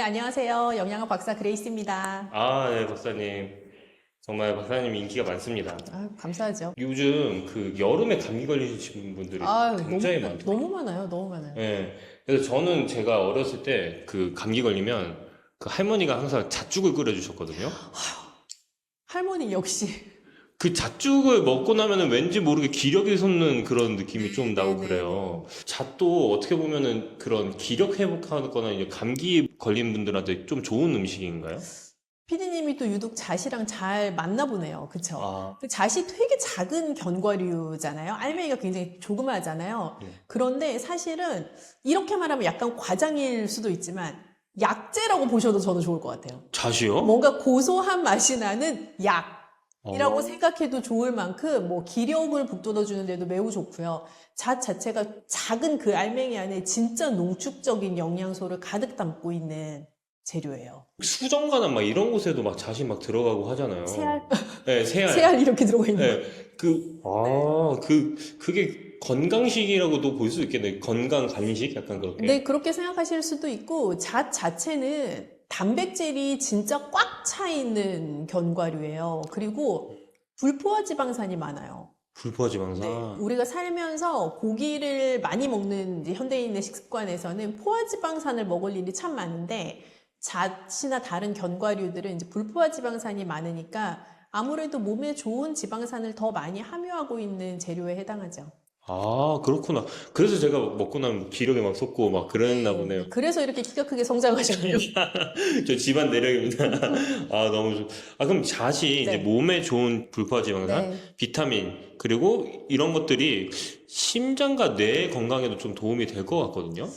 안녕하세요. 영양학 박사 그레이스입니다. 네, 박사님. 정말 박사님 인기가 많습니다. 감사하죠. 요즘 그 여름에 감기 걸리시는 분들이 굉장히 많더라고요. 너무 많아요. 너무 많아요. 네. 그래서 저는 제가 어렸을 때 그 감기 걸리면 그 할머니가 항상 잣죽을 끓여주셨거든요. 할머니 역시. 그 잣죽을 먹고 나면은 왠지 모르게 기력이 솟는 그런 느낌이 좀 나고 네네네. 그래요. 잣도 어떻게 보면은 그런 기력 회복하거나 이제 감기 걸린 분들한테 좀 좋은 음식인가요? 피디님이 또 유독 잣이랑 잘 맞나 보네요. 그쵸? 아, 그 잣이 되게 작은 견과류잖아요. 알맹이가 굉장히 조그마하잖아요. 네. 그런데 사실은 이렇게 말하면 약간 과장일 수도 있지만 약재라고 보셔도 저는 좋을 것 같아요. 잣이요? 뭔가 고소한 맛이 나는 약이라고 어. 생각해도 좋을 만큼 뭐 기력을 북돋워 주는데도 매우 좋고요. 잣 자체가 작은 그 알맹이 안에 진짜 농축적인 영양소를 가득 담고 있는 재료예요. 수정과나 막 이런 곳에도 막 잣이 막 들어가고 하잖아요. 새알? 네, 새알. 새알 이렇게 들어가 있는 거. 네, 그게 건강식이라고도 볼 수 있겠네요. 건강 간식? 약간 그렇게. 네, 그렇게 생각하실 수도 있고 잣 자체는 단백질이 진짜 꽉 차 있는 견과류예요. 그리고 불포화 지방산이 많아요. 불포화지방산. 우리가 살면서 고기를 많이 먹는 이제 현대인의 식습관에서는 포화지방산을 먹을 일이 참 많은데 잣이나 다른 견과류들은 이제 불포화지방산이 많으니까 아무래도 몸에 좋은 지방산을 더 많이 함유하고 있는 재료에 해당하죠. 그렇구나. 그래서 제가 먹고 나면 기력이 막 솟고 막 그랬나 보네요. 그래서 이렇게 키가 크게 성장하셨네요. 저 집안 내력입니다. 너무 좋. 그럼 잣이 이제 네. 몸에 좋은 불포화지방산, 네. 비타민, 그리고 이런 것들이 심장과 뇌 건강에도 좀 도움이 될 것 같거든요.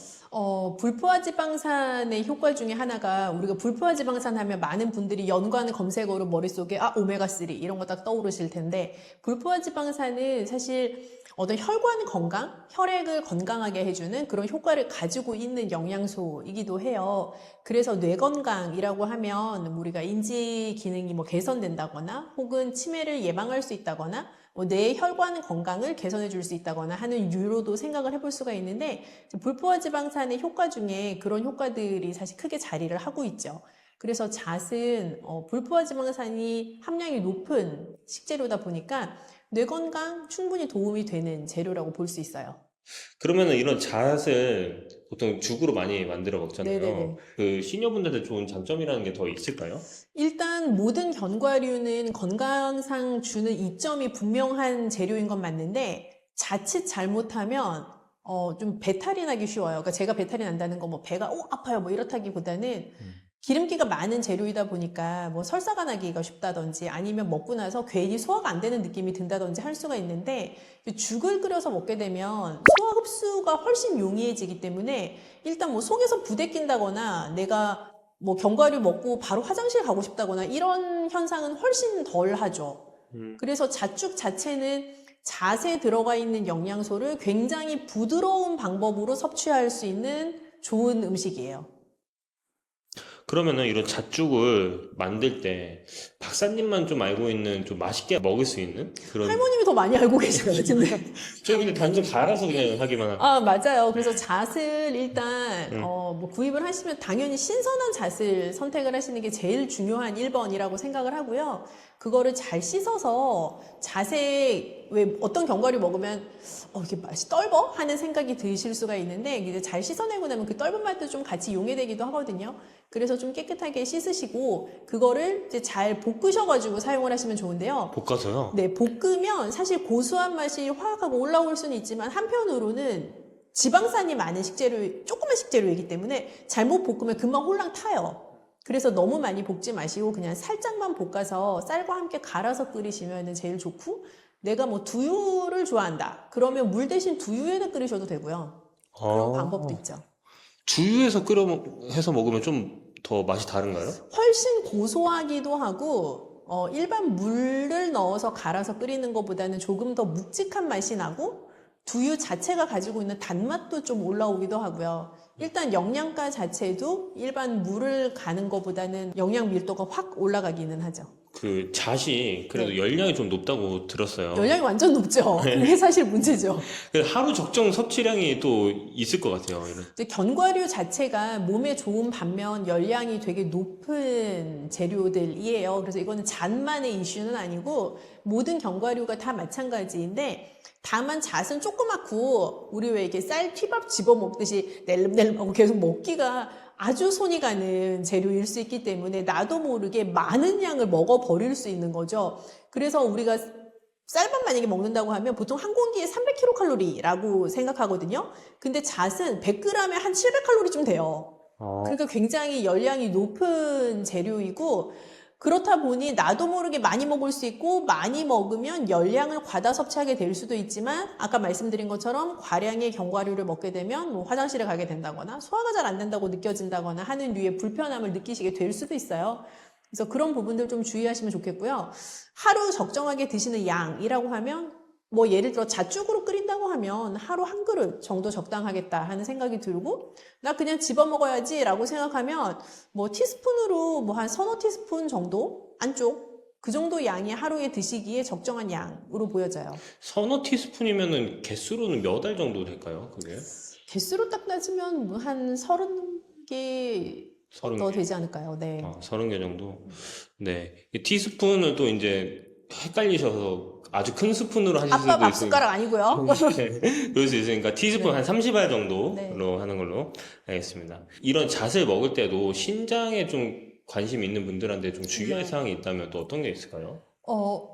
불포화지방산의 효과 중에 하나가 우리가 불포화지방산 하면 많은 분들이 연관 검색어로 머릿속에 오메가3 이런 거 딱 떠오르실 텐데 불포화지방산은 사실 어떤 혈관 건강, 혈액을 건강하게 해주는 그런 효과를 가지고 있는 영양소이기도 해요. 그래서 뇌 건강이라고 하면 우리가 인지 기능이 뭐 개선된다거나 혹은 치매를 예방할 수 있다거나 뇌 혈관 건강을 개선해 줄 수 있다거나 하는 유로도 생각을 해볼 수가 있는데 불포화 지방산의 효과 중에 그런 효과들이 사실 크게 자리를 하고 있죠. 그래서 잣은 불포화 지방산이 함량이 높은 식재료다 보니까 뇌 건강 충분히 도움이 되는 재료라고 볼 수 있어요. 그러면은 이런 잣을 보통 죽으로 많이 만들어 먹잖아요. 네네네. 그 시니어분들한테 좋은 장점이라는 게 더 있을까요? 일단 모든 견과류는 건강상 주는 이점이 분명한 재료인 건 맞는데 자칫 잘못하면 좀 배탈이 나기 쉬워요. 그러니까 제가 배탈이 난다는 거 뭐 배가 아파요 뭐 이렇다기보다는 기름기가 많은 재료이다 보니까 뭐 설사가 나기가 쉽다든지 아니면 먹고 나서 괜히 소화가 안 되는 느낌이 든다든지 할 수가 있는데 죽을 끓여서 먹게 되면 소화 흡수가 훨씬 용이해지기 때문에 일단 뭐 속에서 부대낀다거나 내가 뭐 견과류 먹고 바로 화장실 가고 싶다거나 이런 현상은 훨씬 덜 하죠. 그래서 잣죽 자체는 잣에 들어가 있는 영양소를 굉장히 부드러운 방법으로 섭취할 수 있는 좋은 음식이에요. 그러면은 이런 잣죽을 만들 때 박사님만 좀 알고 있는 좀 맛있게 먹을 수 있는 그런. 할머님이 더 많이 알고 계실 것 같은데. 저 그냥 단순 갈아서 그냥 하기만 하고. 맞아요. 그래서 잣을 일단, 음. 뭐 구입을 하시면 당연히 신선한 잣을 선택을 하시는 게 제일 중요한 1번이라고 생각을 하고요. 그거를 잘 씻어서 잣에 왜 어떤 견과류 먹으면 이게 맛이 떫어? 하는 생각이 드실 수가 있는데 이제 잘 씻어내고 나면 그 떫은 맛도 좀 같이 용해되기도 하거든요. 그래서 좀 깨끗하게 씻으시고 그거를 이제 잘 볶으셔가지고 사용을 하시면 좋은데요. 볶아서요? 네, 볶으면 사실 고소한 맛이 확 하고 올라올 수는 있지만 한편으로는 지방산이 많은 식재료, 조그만 식재료이기 때문에 잘못 볶으면 금방 홀랑 타요. 그래서 너무 많이 볶지 마시고 그냥 살짝만 볶아서 쌀과 함께 갈아서 끓이시면 제일 좋고 내가 뭐 두유를 좋아한다. 그러면 물 대신 두유에다 끓이셔도 되고요. 그런 방법도 있죠. 두유에서 해서 먹으면 좀 더 맛이 다른가요? 훨씬 고소하기도 하고 일반 물을 넣어서 갈아서 끓이는 것보다는 조금 더 묵직한 맛이 나고 두유 자체가 가지고 있는 단맛도 좀 올라오기도 하고요. 일단 영양가 자체도 일반 물을 가는 것보다는 영양 밀도가 확 올라가기는 하죠. 그 잣이 그래도 네. 열량이 좀 높다고 들었어요. 열량이 완전 높죠. 네. 그게 사실 문제죠. 그래서 하루 적정 섭취량이 또 있을 것 같아요. 이런. 이제 견과류 자체가 몸에 좋은 반면 열량이 되게 높은 재료들이에요. 그래서 이거는 잣만의 이슈는 아니고 모든 견과류가 다 마찬가지인데 다만 잣은 조그맣고 우리 왜 이렇게 쌀 튀밥 집어 먹듯이 낼름낼름하고 계속 먹기가 아주 손이 가는 재료일 수 있기 때문에 나도 모르게 많은 양을 먹어버릴 수 있는 거죠. 그래서 우리가 쌀밥 만약에 먹는다고 하면 보통 한 공기에 300kcal라고 생각하거든요. 근데 잣은 100g에 한 700칼로리쯤 돼요. 그러니까 굉장히 열량이 높은 재료이고 그렇다 보니 나도 모르게 많이 먹을 수 있고 많이 먹으면 열량을 과다 섭취하게 될 수도 있지만 아까 말씀드린 것처럼 과량의 견과류를 먹게 되면 뭐 화장실에 가게 된다거나 소화가 잘 안 된다고 느껴진다거나 하는 류의 불편함을 느끼시게 될 수도 있어요. 그래서 그런 부분들 좀 주의하시면 좋겠고요. 하루 적정하게 드시는 양이라고 하면 뭐 예를 들어 잣죽으로 끓인다고 하면 하루 한 그릇 정도 적당하겠다 하는 생각이 들고 나 그냥 집어 먹어야지 라고 생각하면 뭐 티스푼으로 뭐 한 서너 티스푼 정도 안쪽 그 정도 양이 하루에 드시기에 적정한 양으로 보여져요. 서너 티스푼이면은 개수로는 몇 알 정도 될까요? 그게? 개수로 딱 따지면 뭐한 30개 서른 더 개. 되지 않을까요? 네. 30개 정도. 네. 이 티스푼을 또 이제 헷갈리셔서 아주 큰 스푼으로 하실 아빠 수도 밥 있으니까. 숟가락 아니고요. 네. 그럴 수 있으니까 티스푼 네. 한 30알 정도로 네. 하는 걸로 알겠습니다. 이런 잣을 먹을 때도 신장에 좀 관심 있는 분들한테 좀 주의할 네. 사항이 있다면 또 어떤 게 있을까요?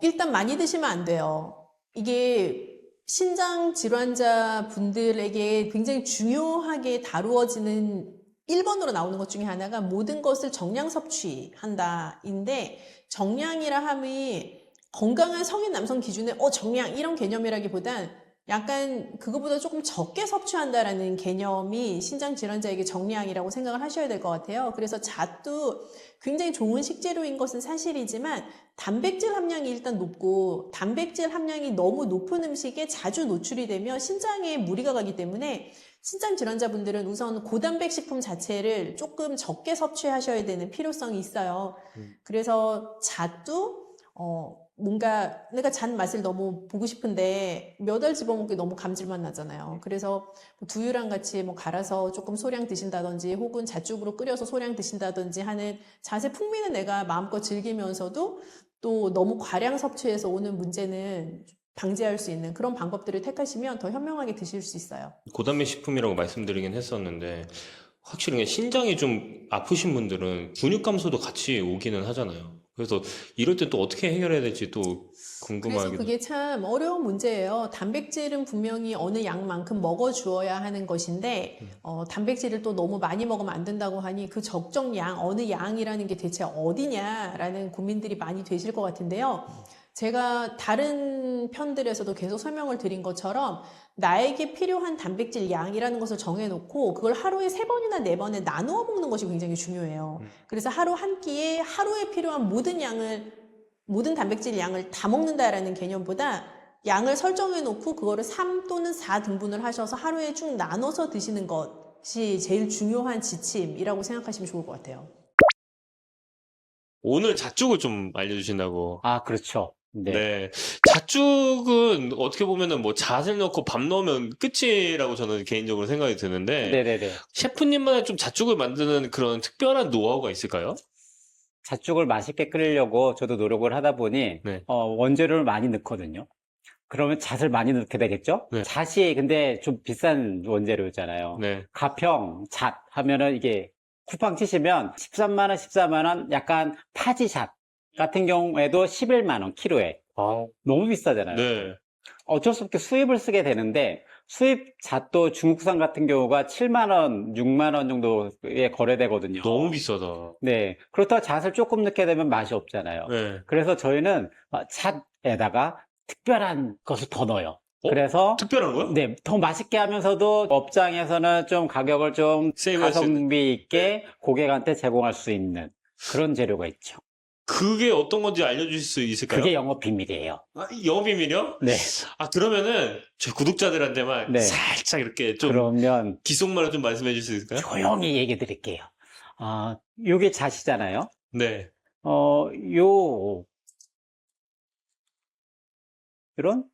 일단 많이 드시면 안 돼요. 이게 신장 질환자 분들에게 굉장히 중요하게 다루어지는 1번으로 나오는 것 중에 하나가 모든 것을 정량 섭취한다인데 정량이라 함이 건강한 성인 남성 기준의 정량 이런 개념이라기보단 약간 그거보다 조금 적게 섭취한다라는 개념이 신장 질환자에게 정량이라고 생각을 하셔야 될 것 같아요. 그래서 잣도 굉장히 좋은 식재료인 것은 사실이지만 단백질 함량이 일단 높고 단백질 함량이 너무 높은 음식에 자주 노출이 되면 신장에 무리가 가기 때문에 신장 질환자분들은 우선 고단백 식품 자체를 조금 적게 섭취하셔야 되는 필요성이 있어요. 그래서 잣도 뭔가 내가 잣 맛을 너무 보고 싶은데 몇 알 집어먹기 너무 감질맛 나잖아요. 그래서 뭐 두유랑 같이 뭐 갈아서 조금 소량 드신다든지 혹은 잣죽으로 끓여서 소량 드신다든지 하는 잣의 풍미는 내가 마음껏 즐기면서도 또 너무 과량 섭취해서 오는 문제는 방지할 수 있는 그런 방법들을 택하시면 더 현명하게 드실 수 있어요. 고단백 식품이라고 말씀드리긴 했었는데 확실히 신장이 좀 아프신 분들은 근육 감소도 같이 오기는 하잖아요. 그래서 이럴 때 또 어떻게 해결해야 될지 또 그래서 궁금하기도. 그게 참 어려운 문제예요. 단백질은 분명히 어느 양만큼 먹어주어야 하는 것인데, 단백질을 또 너무 많이 먹으면 안 된다고 하니 그 적정 양, 어느 양이라는 게 대체 어디냐라는 고민들이 많이 되실 것 같은데요. 제가 다른 편들에서도 계속 설명을 드린 것처럼 나에게 필요한 단백질 양이라는 것을 정해놓고 그걸 하루에 3번이나 4번에 나누어 먹는 것이 굉장히 중요해요. 그래서 하루 한 끼에 하루에 필요한 모든 단백질 양을 다 먹는다라는 개념보다 양을 설정해 놓고 그거를 3 또는 4등분을 하셔서 하루에 쭉 나눠서 드시는 것이 제일 중요한 지침이라고 생각하시면 좋을 것 같아요. 오늘 잣죽을 좀 알려주신다고. 아, 그렇죠. 네. 네. 잣죽은 어떻게 보면은 뭐 잣을 넣고 밥 넣으면 끝이라고 저는 개인적으로 생각이 드는데, 네네네. 셰프님만의 좀 잣죽을 만드는 그런 특별한 노하우가 있을까요? 잣죽을 맛있게 끓이려고 저도 노력을 하다 보니, 네. 원재료를 많이 넣거든요. 그러면 잣을 많이 넣게 되겠죠? 네. 잣이 근데 좀 비싼 원재료잖아요. 네. 가평, 잣 하면은 이게 쿠팡 치시면 13만원, 14만원, 약간 파지잣 같은 경우에도 11만원 키로에. 너무 비싸잖아요. 네. 어쩔 수 없게 수입을 쓰게 되는데, 수입 잣도 중국산 같은 경우가 7만원, 6만원 정도에 거래되거든요. 너무 비싸다. 네. 그렇다고 잣을 조금 넣게 되면 맛이 없잖아요. 네. 그래서 저희는 잣에다가 특별한 것을 더 넣어요. 그래서 특별한 거요? 네, 더 맛있게 하면서도 업장에서는 좀 가격을 좀 세이브할 수 있는. 가성비 있게 고객한테 제공할 수 있는 그런 재료가 있죠. 그게 어떤 건지 알려주실 수 있을까요? 그게 영업 비밀이에요. 영업 비밀이요? 네. 그러면은 제 구독자들한테만 네. 살짝 이렇게 좀 그러면 귓속말로 좀 말씀해 주실 수 있을까요? 조용히 얘기 드릴게요. 요게 잣이잖아요. 네. 요 이런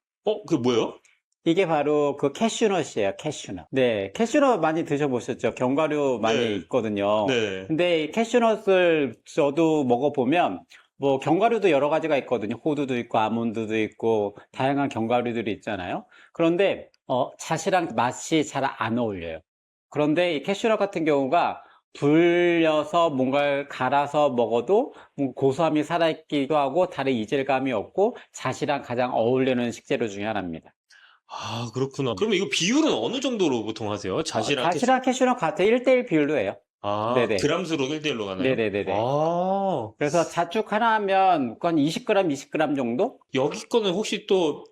그게 뭐예요? 이게 바로 그 캐슈넛이에요, 캐슈넛. 네, 캐슈넛 많이 드셔보셨죠? 견과류 많이 네. 있거든요. 네. 근데 이 캐슈넛을 저도 먹어보면, 뭐, 견과류도 여러 가지가 있거든요. 호두도 있고, 아몬드도 있고, 다양한 견과류들이 있잖아요. 그런데, 잣이랑 맛이 잘 안 어울려요. 그런데 이 캐슈넛 같은 경우가 불려서 뭔가를 갈아서 먹어도 고소함이 살아있기도 하고, 다른 이질감이 없고, 잣이랑 가장 어울리는 식재료 중에 하나입니다. 아, 그렇구나. 그러면 이거 비율은 어느 정도로 보통 하세요? 잣이랑 캐시... 잣이랑 캐슈넛 같아요. 1대1 비율로 해요. 아, 네네. 그람수로 1대1로 가나요? 네네네네. 아, 그래서 잣죽 하나 하면 한 20g, 20g 정도? 여기 거는 혹시 또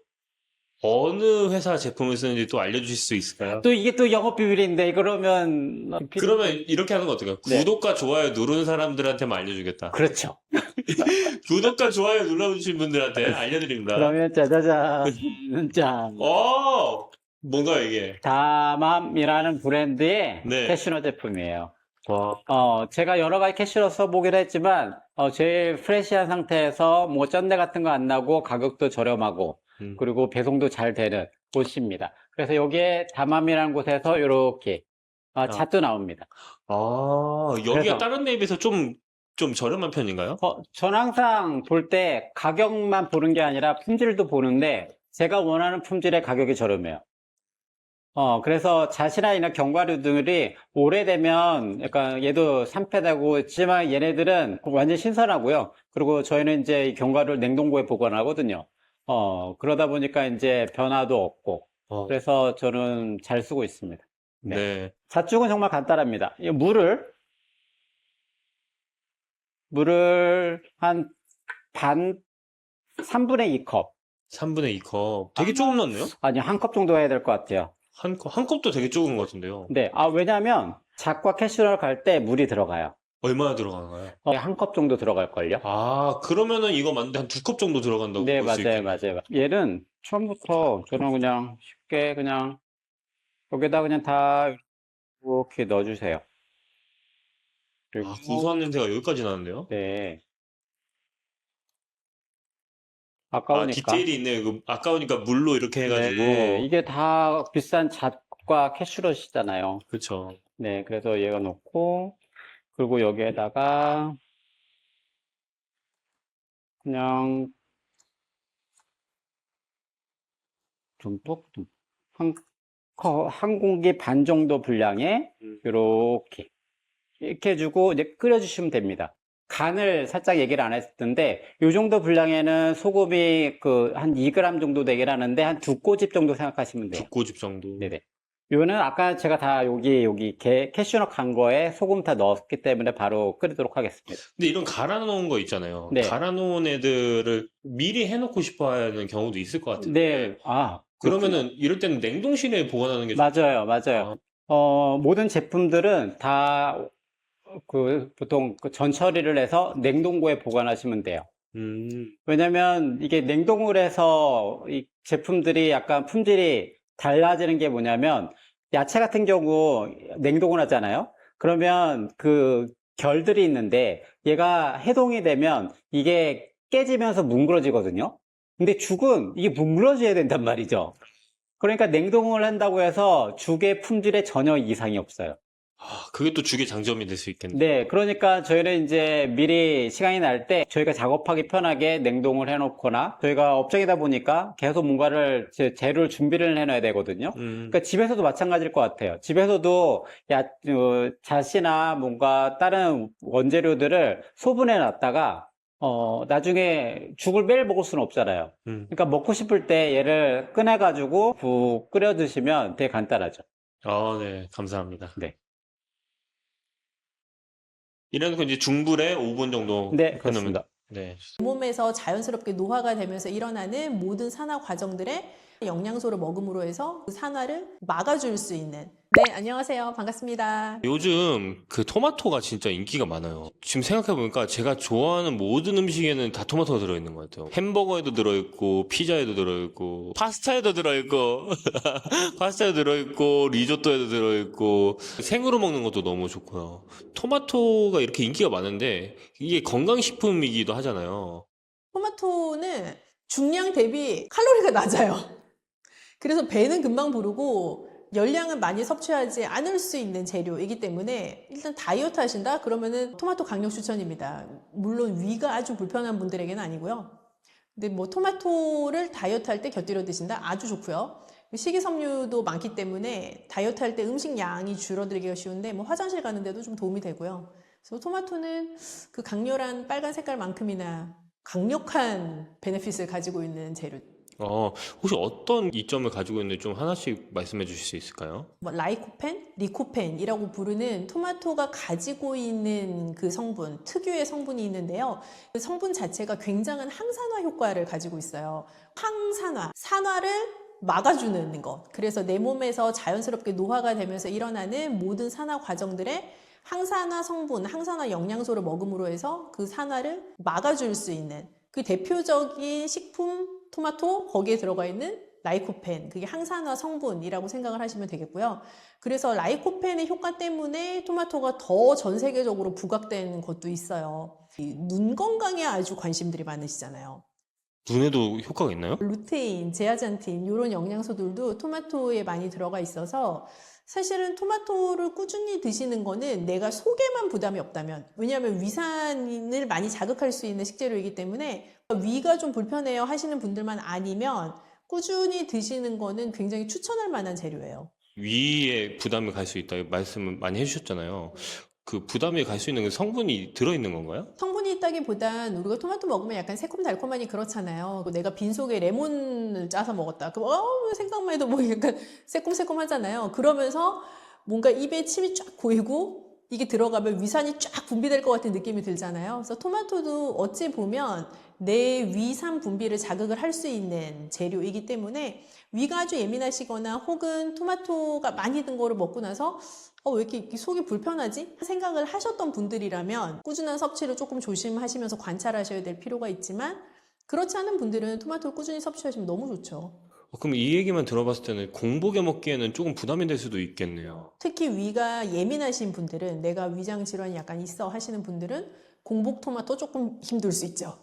어느 회사 제품을 쓰는지 또 알려주실 수 있을까요? 또 이게 또 영업 비밀인데, 그러면. 그러면 이렇게 하는 거 어떨까요? 네. 구독과 좋아요 누른 사람들한테만 알려주겠다. 그렇죠. 구독과 좋아요 눌러주신 분들한테 알려드립니다. 그러면 짜자잔. 짠. 뭔가 이게. 다맘이라는 브랜드의 네. 캐슈넛 제품이에요. 와. 제가 여러 가지 캐슈넛 써보기로 했지만, 제일 프레시한 상태에서 뭐 쩐내 같은 거 안 나고 가격도 저렴하고, 그리고 배송도 잘 되는 곳입니다. 그래서 여기에 다맘이라는 곳에서 이렇게 잣도 나옵니다. 여기가 그래서- 다른 데에 비해서 좀 저렴한 편인가요? 전 항상 볼 때 가격만 보는 게 아니라 품질도 보는데 제가 원하는 품질의 가격이 저렴해요. 그래서 잣이나 이런 견과류들이 오래되면 약간 얘도 산패되고 있지만 얘네들은 완전 신선하고요. 그리고 저희는 이제 이 견과류를 냉동고에 보관하거든요. 그러다 보니까 이제 변화도 없고. 그래서 저는 잘 쓰고 있습니다. 네. 네. 잣죽은 정말 간단합니다. 이 물을 한 3분의 2컵. 3분의 2컵. 되게 조금 넣네요? 아니, 한 컵 정도 해야 될 것 같아요. 한 컵도 되게 적은 것 같은데요. 네. 왜냐면 잣과 캐슈넛 갈 때 물이 들어가요. 얼마나 들어가나요? 한 컵 정도 들어갈걸요? 그러면은 이거 맞는데 한 2컵 정도 들어간다고 네, 볼 수 맞아요, 있겠네요. 맞아요. 얘는 처음부터 저는 그냥 쉽게 그냥 여기다 그냥 다 이렇게 넣어주세요. 그리고 고소한 냄새가 여기까지 나는데요? 네. 아까우니까. 디테일이 있네요. 이거 아까우니까 물로 이렇게 해가지고. 네, 이게 다 비싼 잣과 캐슈넛이잖아요. 그쵸. 네, 그래서 얘가 넣고, 그리고 여기에다가 그냥 듬뿍 한 공기 반 정도 분량에 이렇게 해주고 이제 끓여주시면 됩니다. 간을 살짝 얘기를 안 했던데 이 정도 분량에는 소금이 한 2g 정도 되긴 하는데 한 2꼬집 정도 생각하시면 돼요. 2꼬집 정도. 네네. 요는 아까 제가 다 여기 캐슈넛 간 거에 소금 다 넣었기 때문에 바로 끓이도록 하겠습니다. 근데 이런 갈아 놓은 거 있잖아요. 네. 갈아 놓은 애들을 미리 해놓고 싶어 하는 경우도 있을 것 같은데. 네. 그러면은 이럴 때는 냉동실에 보관하는 게 맞아요. 모든 제품들은 다 보통 전 처리를 해서 냉동고에 보관하시면 돼요. 왜냐면 이게 냉동을 해서 이 제품들이 약간 품질이 달라지는 게 뭐냐면 야채 같은 경우 냉동을 하잖아요. 그러면 그 결들이 있는데 얘가 해동이 되면 이게 깨지면서 뭉그러지거든요. 근데 죽은 이게 뭉그러져야 된단 말이죠. 그러니까 냉동을 한다고 해서 죽의 품질에 전혀 이상이 없어요. 그게 또 죽의 장점이 될 수 있겠네요. 네, 그러니까 저희는 이제 미리 시간이 날 때 저희가 작업하기 편하게 냉동을 해놓거나 저희가 업종이다 보니까 계속 뭔가를 재료를 준비를 해놔야 되거든요. 그러니까 집에서도 마찬가지일 것 같아요. 집에서도 잣이나 뭔가 다른 원재료들을 소분해 놨다가 나중에 죽을 매일 먹을 수는 없잖아요. 그러니까 먹고 싶을 때 얘를 꺼내가지고 푹 끓여 드시면 되게 간단하죠. 네, 감사합니다. 네. 이래놓고 이제 중불에 5분 정도 네, 해놓으면 그렇습니다. 네. 몸에서 자연스럽게 노화가 되면서 일어나는 모든 산화 과정들의 영양소를 먹음으로 해서 그 산화를 막아줄 수 있는. 네, 안녕하세요. 반갑습니다. 요즘 그 토마토가 진짜 인기가 많아요. 지금 생각해보니까 제가 좋아하는 모든 음식에는 다 토마토가 들어있는 것 같아요. 햄버거에도 들어있고, 피자에도 들어있고, 파스타에도 들어있고, 파스타에도 들어있고, 리조또에도 들어있고, 생으로 먹는 것도 너무 좋고요. 토마토가 이렇게 인기가 많은데, 이게 건강식품이기도 하잖아요. 토마토는 중량 대비 칼로리가 낮아요. 그래서 배는 금방 부르고 열량은 많이 섭취하지 않을 수 있는 재료이기 때문에 일단 다이어트 하신다? 그러면은 토마토 강력 추천입니다. 물론 위가 아주 불편한 분들에게는 아니고요. 근데 뭐 토마토를 다이어트 할 때 곁들여 드신다? 아주 좋고요. 식이섬유도 많기 때문에 다이어트 할 때 음식 양이 줄어들기가 쉬운데 뭐 화장실 가는데도 좀 도움이 되고요. 그래서 토마토는 그 강렬한 빨간 색깔만큼이나 강력한 베네핏을 가지고 있는 재료. 혹시 어떤 이점을 가지고 있는지 좀 하나씩 말씀해 주실 수 있을까요? 뭐 라이코펜, 리코펜이라고 부르는 토마토가 가지고 있는 그 성분, 특유의 성분이 있는데요. 그 성분 자체가 굉장한 항산화 효과를 가지고 있어요. 항산화, 산화를 막아주는 것. 그래서 내 몸에서 자연스럽게 노화가 되면서 일어나는 모든 산화 과정들의 항산화 성분, 항산화 영양소를 먹음으로 해서 그 산화를 막아줄 수 있는 그 대표적인 식품 토마토 거기에 들어가 있는 라이코펜, 그게 항산화 성분이라고 생각을 하시면 되겠고요. 그래서 라이코펜의 효과 때문에 토마토가 더 전 세계적으로 부각된 것도 있어요. 눈 건강에 아주 관심들이 많으시잖아요. 눈에도 효과가 있나요? 루테인, 제아잔틴 이런 영양소들도 토마토에 많이 들어가 있어서 사실은 토마토를 꾸준히 드시는 거는 내가 속에만 부담이 없다면, 왜냐하면 위산을 많이 자극할 수 있는 식재료이기 때문에 위가 좀 불편해요 하시는 분들만 아니면 꾸준히 드시는 거는 굉장히 추천할 만한 재료예요. 위에 부담이 갈 수 있다 말씀을 많이 해주셨잖아요. 그 부담이 갈 수 있는 그 성분이 들어있는 건가요? 성분이 있다기보단 우리가 토마토 먹으면 약간 새콤달콤하니 그렇잖아요. 내가 빈속에 레몬을 짜서 먹었다. 그럼 생각만 해도 뭐 약간 새콤새콤하잖아요. 그러면서 뭔가 입에 침이 쫙 고이고 이게 들어가면 위산이 쫙 분비될 것 같은 느낌이 들잖아요. 그래서 토마토도 어찌 보면 내 위산 분비를 자극을 할 수 있는 재료이기 때문에 위가 아주 예민하시거나 혹은 토마토가 많이 든 거를 먹고 나서 왜 이렇게 속이 불편하지? 생각을 하셨던 분들이라면 꾸준한 섭취를 조금 조심하시면서 관찰하셔야 될 필요가 있지만 그렇지 않은 분들은 토마토를 꾸준히 섭취하시면 너무 좋죠. 그럼 이 얘기만 들어봤을 때는 공복에 먹기에는 조금 부담이 될 수도 있겠네요. 특히 위가 예민하신 분들은 내가 위장 질환이 약간 있어 하시는 분들은 공복 토마토 조금 힘들 수 있죠.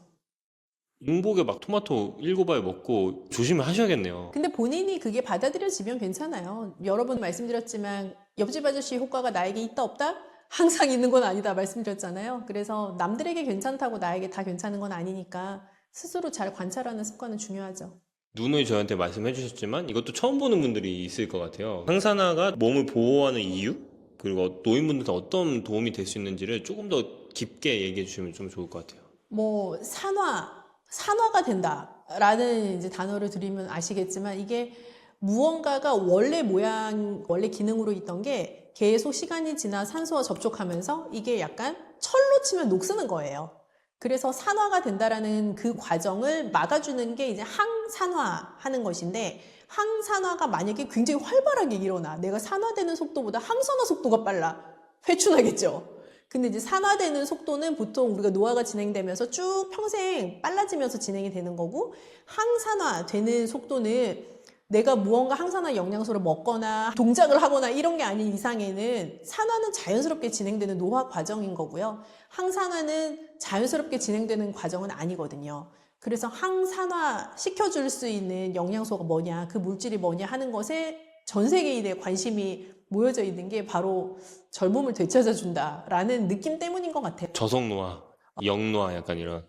공복에 막 토마토 7알 먹고 조심을 하셔야겠네요. 근데 본인이 그게 받아들여지면 괜찮아요. 여러 번 말씀드렸지만 옆집 아저씨 효과가 나에게 있다 없다? 항상 있는 건 아니다 말씀드렸잖아요. 그래서 남들에게 괜찮다고 나에게 다 괜찮은 건 아니니까 스스로 잘 관찰하는 습관은 중요하죠. 누누이 저한테 말씀해 주셨지만 이것도 처음 보는 분들이 있을 것 같아요. 항산화가 몸을 보호하는 이유? 그리고 노인분들한테 어떤 도움이 될 수 있는지를 조금 더 깊게 얘기해 주시면 좀 좋을 것 같아요. 뭐 산화가 된다라는 이제 단어를 들으면 아시겠지만 이게 무언가가 원래 모양, 원래 기능으로 있던 게 계속 시간이 지나 산소와 접촉하면서 이게 약간 철로 치면 녹쓰는 거예요. 그래서 산화가 된다라는 그 과정을 막아주는 게 이제 항산화하는 것인데 항산화가 만약에 굉장히 활발하게 일어나 내가 산화되는 속도보다 항산화 속도가 빨라 회춘하겠죠. 근데 이제 산화되는 속도는 보통 우리가 노화가 진행되면서 쭉 평생 빨라지면서 진행이 되는 거고 항산화 되는 속도는 내가 무언가 항산화 영양소를 먹거나 동작을 하거나 이런 게 아닌 이상에는 산화는 자연스럽게 진행되는 노화 과정인 거고요. 항산화는 자연스럽게 진행되는 과정은 아니거든요. 그래서 항산화 시켜줄 수 있는 영양소가 뭐냐, 그 물질이 뭐냐 하는 것에 전 세계인의 관심이 모여져 있는 게 바로 젊음을 되찾아준다라는 느낌 때문인 것 같아요. 저속노화, 역노화 약간 이런.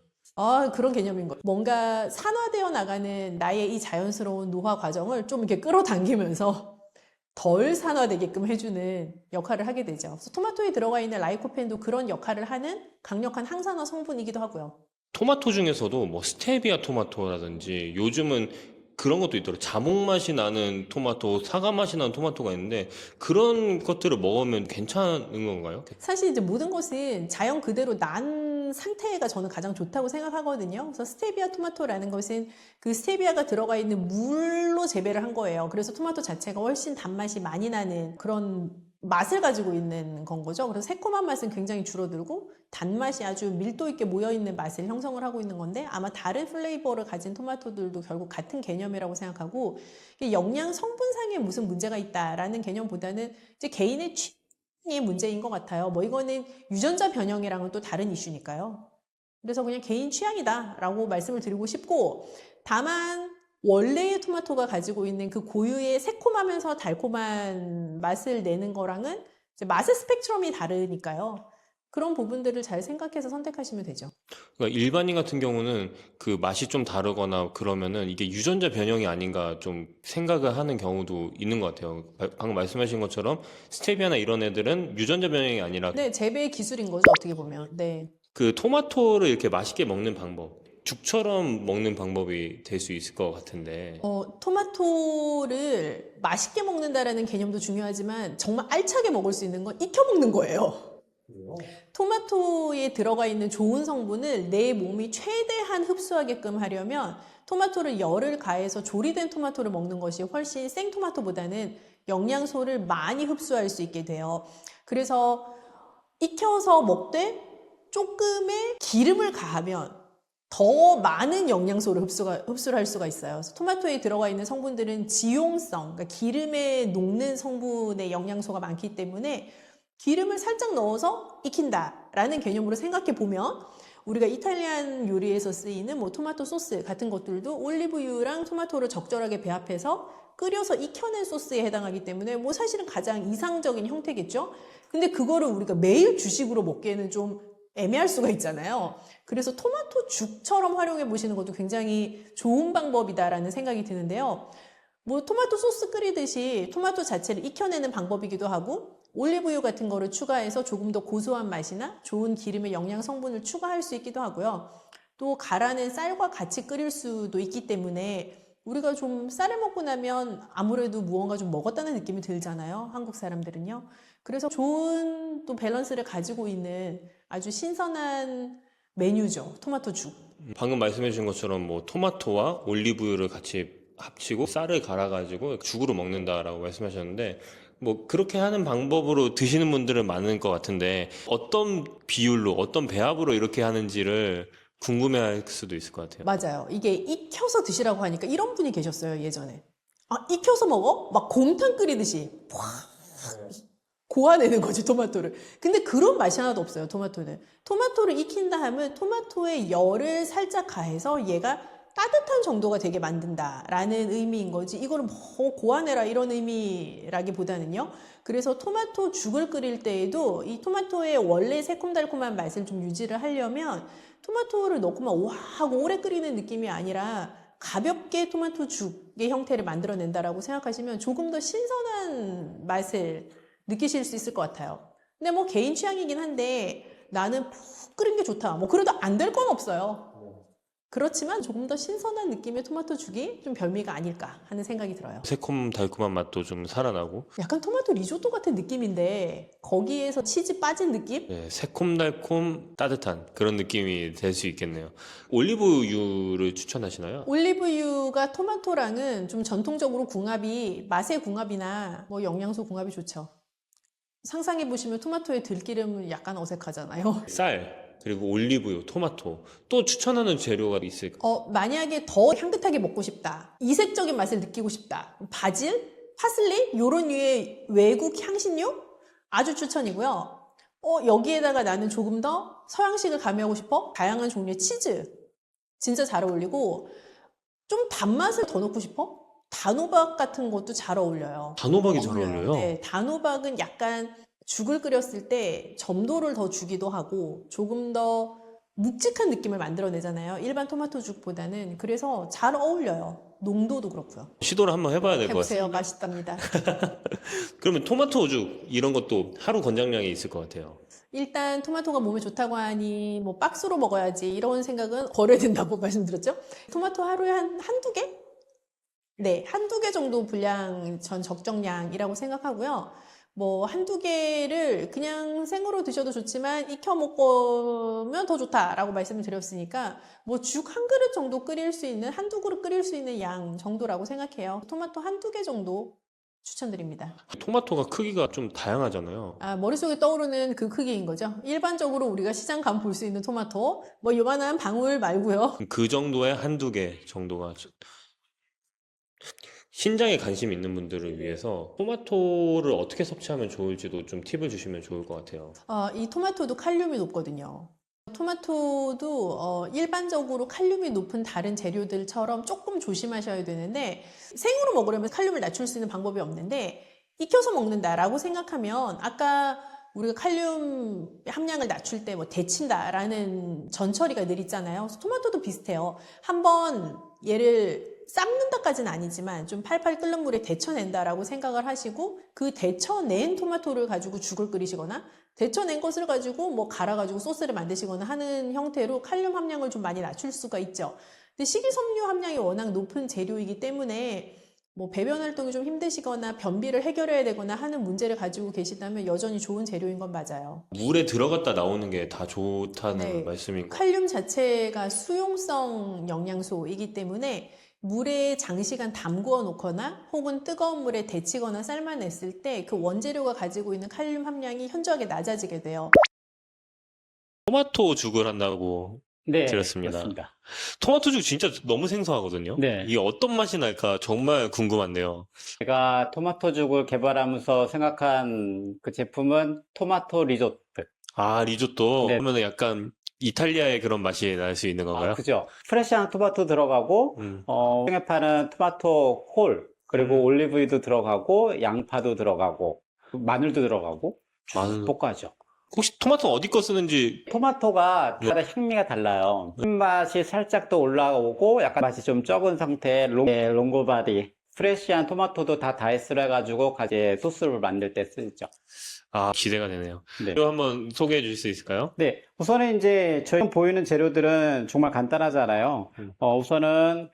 그런 개념인 거예요. 뭔가 산화되어 나가는 나의 이 자연스러운 노화 과정을 좀 이렇게 끌어당기면서 덜 산화되게끔 해주는 역할을 하게 되죠. 그래서 토마토에 들어가 있는 라이코펜도 그런 역할을 하는 강력한 항산화 성분이기도 하고요. 토마토 중에서도 뭐 스테비아 토마토라든지 요즘은 그런 것도 있더라고요. 자몽 맛이 나는 토마토, 사과 맛이 나는 토마토가 있는데 그런 것들을 먹으면 괜찮은 건가요? 사실 이제 모든 것은 자연 그대로 난 상태가 저는 가장 좋다고 생각하거든요. 그래서 스테비아 토마토라는 것은 그 스테비아가 들어가 있는 물로 재배를 한 거예요. 그래서 토마토 자체가 훨씬 단맛이 많이 나는 그런 맛을 가지고 있는 건 거죠. 그래서 새콤한 맛은 굉장히 줄어들고 단맛이 아주 밀도 있게 모여있는 맛을 형성을 하고 있는 건데 아마 다른 플레이버를 가진 토마토들도 결국 같은 개념이라고 생각하고 영양 성분상에 무슨 문제가 있다라는 개념보다는 이제 개인의 취향의 문제인 것 같아요. 뭐 이거는 유전자 변형이랑은 또 다른 이슈니까요. 그래서 그냥 개인 취향이다라고 말씀을 드리고 싶고, 다만 원래의 토마토가 가지고 있는 그 고유의 새콤하면서 달콤한 맛을 내는 거랑은 이제 맛의 스펙트럼이 다르니까요. 그런 부분들을 잘 생각해서 선택하시면 되죠. 그러니까 일반인 같은 경우는 그 맛이 좀 다르거나 그러면은 이게 유전자 변형이 아닌가 좀 생각을 하는 경우도 있는 것 같아요. 방금 말씀하신 것처럼 스테비아나 이런 애들은 유전자 변형이 아니라 네, 재배 기술인 거죠, 어떻게 보면. 네. 그 토마토를 이렇게 맛있게 먹는 방법, 죽처럼 먹는 방법이 될 수 있을 것 같은데. 토마토를 맛있게 먹는다라는 개념도 중요하지만 정말 알차게 먹을 수 있는 건 익혀 먹는 거예요. 토마토에 들어가 있는 좋은 성분을 내 몸이 최대한 흡수하게끔 하려면 토마토를 열을 가해서 조리된 토마토를 먹는 것이 훨씬 생토마토보다는 영양소를 많이 흡수할 수 있게 돼요. 그래서 익혀서 먹되 조금의 기름을 가하면 더 많은 영양소를 흡수를 할 수가 있어요. 그래서 토마토에 들어가 있는 성분들은 지용성, 그러니까 기름에 녹는 성분의 영양소가 많기 때문에 기름을 살짝 넣어서 익힌다라는 개념으로 생각해 보면 우리가 이탈리안 요리에서 쓰이는 뭐 토마토 소스 같은 것들도 올리브유랑 토마토를 적절하게 배합해서 끓여서 익혀낸 소스에 해당하기 때문에 뭐 사실은 가장 이상적인 형태겠죠. 근데 그거를 우리가 매일 주식으로 먹기에는 좀 애매할 수가 있잖아요. 그래서 토마토 죽처럼 활용해 보시는 것도 굉장히 좋은 방법이다라는 생각이 드는데요. 뭐 토마토 소스 끓이듯이 토마토 자체를 익혀내는 방법이기도 하고 올리브유 같은 거를 추가해서 조금 더 고소한 맛이나 좋은 기름의 영양 성분을 추가할 수 있기도 하고요. 또 갈아낸 쌀과 같이 끓일 수도 있기 때문에 우리가 좀 쌀을 먹고 나면 아무래도 무언가 좀 먹었다는 느낌이 들잖아요. 한국 사람들은요. 그래서 좋은 또 밸런스를 가지고 있는 아주 신선한 메뉴죠. 토마토 죽. 방금 말씀해 주신 것처럼 뭐 토마토와 올리브유를 같이 합치고 쌀을 갈아가지고 죽으로 먹는다라고 말씀하셨는데 뭐 그렇게 하는 방법으로 드시는 분들은 많은 것 같은데 어떤 비율로 어떤 배합으로 이렇게 하는지를 궁금해할 수도 있을 것 같아요. 맞아요. 이게 익혀서 드시라고 하니까 이런 분이 계셨어요, 예전에. 아, 익혀서 먹어? 막 곰탕 끓이듯이 확 고아내는 거지, 토마토를. 근데 그런 맛이 하나도 없어요, 토마토는. 토마토를 익힌다 하면 토마토의 열을 살짝 가해서 얘가 따뜻한 정도가 되게 만든다라는 의미인 거지. 이거를 뭐 고아내라 이런 의미라기보다는요. 그래서 토마토 죽을 끓일 때에도 이 토마토의 원래 새콤달콤한 맛을 좀 유지를 하려면 토마토를 넣고만 우아하고 오래 끓이는 느낌이 아니라 가볍게 토마토 죽의 형태를 만들어낸다라고 생각하시면 조금 더 신선한 맛을 느끼실 수 있을 것 같아요. 근데 뭐 개인 취향이긴 한데 나는 푹 끓인 게 좋다. 뭐 그래도 안 될 건 없어요. 그렇지만 조금 더 신선한 느낌의 토마토 죽이 좀 별미가 아닐까 하는 생각이 들어요. 새콤 달콤한 맛도 좀 살아나고 약간 토마토 리조또 같은 느낌인데 거기에서 치즈 빠진 느낌? 네, 새콤달콤 따뜻한 그런 느낌이 될 수 있겠네요. 올리브유를 추천하시나요? 올리브유가 토마토랑은 좀 전통적으로 궁합이 맛의 궁합이나 뭐 영양소 궁합이 좋죠. 상상해 보시면 토마토의 들기름은 약간 어색하잖아요. 쌀 그리고 올리브유, 토마토 또 추천하는 재료가 있을까요? 만약에 더 향긋하게 먹고 싶다. 이색적인 맛을 느끼고 싶다. 바질, 파슬리 요런 류의 외국 향신료 아주 추천이고요. 여기에다가 나는 조금 더 서양식을 가미하고 싶어? 다양한 종류의 치즈 진짜 잘 어울리고 좀 단맛을 더 넣고 싶어? 단호박 같은 것도 잘 어울려요. 단호박이 잘 어울려요? 네, 단호박은 약간 죽을 끓였을 때 점도를 더 주기도 하고 조금 더 묵직한 느낌을 만들어내잖아요. 일반 토마토 죽보다는. 그래서 잘 어울려요. 농도도 그렇고요. 시도를 한번 해봐야 될 것 같아요. 해보세요. 맛있답니다. 그러면 토마토죽 이런 것도 하루 권장량이 있을 것 같아요. 일단 토마토가 몸에 좋다고 하니 뭐 박스로 먹어야지 이런 생각은 버려야 된다고 말씀드렸죠. 토마토 하루에 한두 개? 네, 한두 개 정도 분량 전 적정량이라고 생각하고요. 뭐 한두 개를 그냥 생으로 드셔도 좋지만 익혀 먹으면 더 좋다라고 말씀을 드렸으니까 뭐 죽 한 그릇 정도 끓일 수 있는 한두 그릇 끓일 수 있는 양 정도라고 생각해요. 토마토 한두 개 정도 추천드립니다. 토마토가 크기가 좀 다양하잖아요. 머릿속에 떠오르는 그 크기인 거죠. 일반적으로 우리가 시장 가면 볼 수 있는 토마토 뭐 요만한 방울 말고요. 그 정도의 한두 개 정도가 신장에 관심 있는 분들을 위해서 토마토를 어떻게 섭취하면 좋을지도 좀 팁을 주시면 좋을 것 같아요. 이 토마토도 칼륨이 높거든요. 토마토도 일반적으로 칼륨이 높은 다른 재료들처럼 조금 조심하셔야 되는데 생으로 먹으려면 칼륨을 낮출 수 있는 방법이 없는데 익혀서 먹는다라고 생각하면 아까 우리가 칼륨 함량을 낮출 때 뭐 데친다라는 전처리가 늘 있잖아요. 그래서 토마토도 비슷해요. 한번 얘를 삶는다까지는 아니지만 좀 팔팔 끓는 물에 데쳐낸다라고 생각을 하시고 그 데쳐낸 토마토를 가지고 죽을 끓이시거나 데쳐낸 것을 가지고 뭐 갈아가지고 소스를 만드시거나 하는 형태로 칼륨 함량을 좀 많이 낮출 수가 있죠. 근데 식이섬유 함량이 워낙 높은 재료이기 때문에 뭐 배변 활동이 좀 힘드시거나 변비를 해결해야 되거나 하는 문제를 가지고 계시다면 여전히 좋은 재료인 건 맞아요. 물에 들어갔다 나오는 게 다 좋다는 네. 말씀인 거. 칼륨 자체가 수용성 영양소이기 때문에 물에 장시간 담그어 놓거나 혹은 뜨거운 물에 데치거나 삶아냈을 때 그 원재료가 가지고 있는 칼륨 함량이 현저하게 낮아지게 돼요. 토마토 죽을 한다고 네, 들었습니다. 그렇습니다. 토마토 죽 진짜 너무 생소하거든요. 네. 이게 어떤 맛이 날까 정말 궁금한데요. 제가 토마토죽을 개발하면서 생각한 그 제품은 토마토 리조트. 아, 리조또. 네. 그러면 약간 이탈리아의 그런 맛이 날 수 있는 건가요? 그죠. 프레시한 토마토 들어가고, 시중에 파는 토마토 홀, 그리고 올리브유도 들어가고, 양파도 들어가고, 마늘도 들어가고, 마늘. 볶아죠. 혹시 토마토 어디 거 쓰는지 토마토가 네. 다른 향미가 달라요. 신맛이 살짝 더 올라오고, 약간 맛이 좀 적은 상태의 롱고바디. 프레시한 토마토도 다 다이스를 해가지고 같이 소스를 만들 때 쓰죠. 기대가 되네요. 네. 그럼 한번 소개해 주실 수 있을까요? 네, 우선은 이제 저희 보이는 재료들은 정말 간단하잖아요. 우선은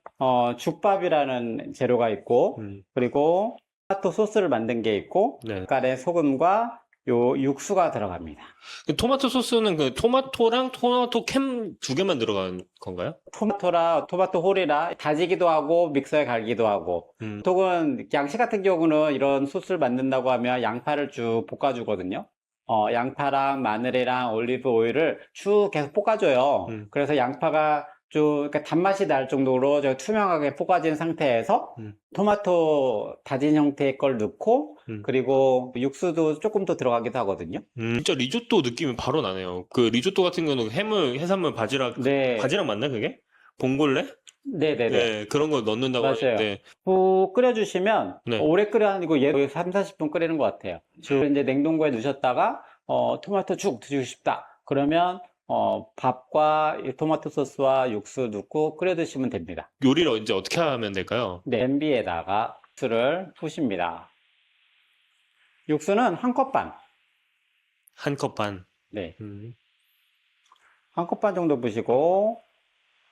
죽밥이라는 재료가 있고, 그리고 토마토 소스를 만든 게 있고, 네. 약간의 소금과 요 육수가 들어갑니다. 그 토마토 소스는 그 토마토랑 토마토 캔 두 개만 들어간 건가요? 토마토 홀이라 다지기도 하고 믹서에 갈기도 하고, 보통은 양식 같은 경우는 이런 소스를 만든다고 하면 양파를 쭉 볶아주거든요. 양파랑 마늘이랑 올리브 오일을 쭉 계속 볶아줘요. 그래서 양파가 좀 그러니까 단맛이 날 정도로 투명하게 볶아진 상태에서 토마토 다진 형태의 걸 넣고 그리고 육수도 조금 더 들어가기도 하거든요. 진짜 리조또 느낌이 바로 나네요. 그 리조또 같은 경우는 해산물, 바지락, 네. 바지락 맞나 그게? 봉골레? 네네네. 네, 그런 거 넣는다고 맞아요. 하는데 푹 끓여주시면 네. 오래 끓여 아니고 얘 3, 40분 끓이는 것 같아요. 주로 이제 냉동고에 넣으셨다가 토마토 죽 드시고 싶다. 그러면 밥과 이 토마토 소스와 육수 넣고 끓여 드시면 됩니다. 요리를 이제 어떻게 하면 될까요? 네, 냄비에다가 육수를 푸십니다. 육수는 한 컵 반. 한 컵 반. 네, 음. 한 컵 반 정도 부시고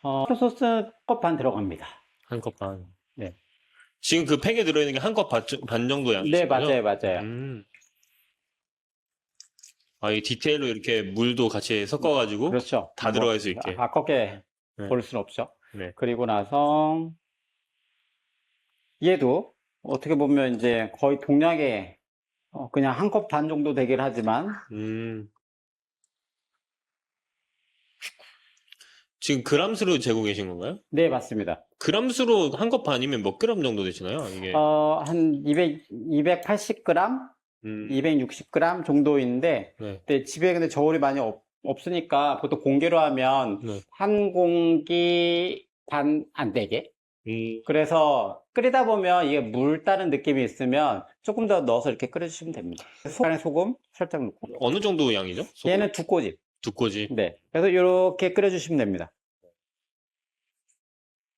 토마토 소스 컵 반 들어갑니다. 한 컵 반. 네. 지금 그 팩에 들어있는 게 한 컵 반 정도 양이죠? 네, 맞아요, 맞아요. 이 디테일로 이렇게 물도 같이 섞어가지고 그렇죠. 다 들어갈 수 있게. 아깝게 네. 볼 수는 없죠. 네. 그리고 나서 얘도 어떻게 보면 이제 거의 동량의 그냥 한 컵 반 정도 되긴 하지만 지금 그람수로 재고 계신 건가요? 네, 맞습니다. 그람수로 한 컵 반이면 몇 그램 정도 되시나요? 이게 한 280g, 260g 정도인데 네. 근데 집에 근데 저울이 많이 없으니까 보통 공기로 하면 네. 한 공기 반 안 되게 그래서 끓이다 보면 이게 물 따는 느낌이 있으면 조금 더 넣어서 이렇게 끓여주시면 됩니다. 소금 살짝 넣고. 어느 정도 양이죠? 소금? 얘는 두 꼬집. 두 꼬지. 네. 그래서 이렇게 끓여주시면 됩니다.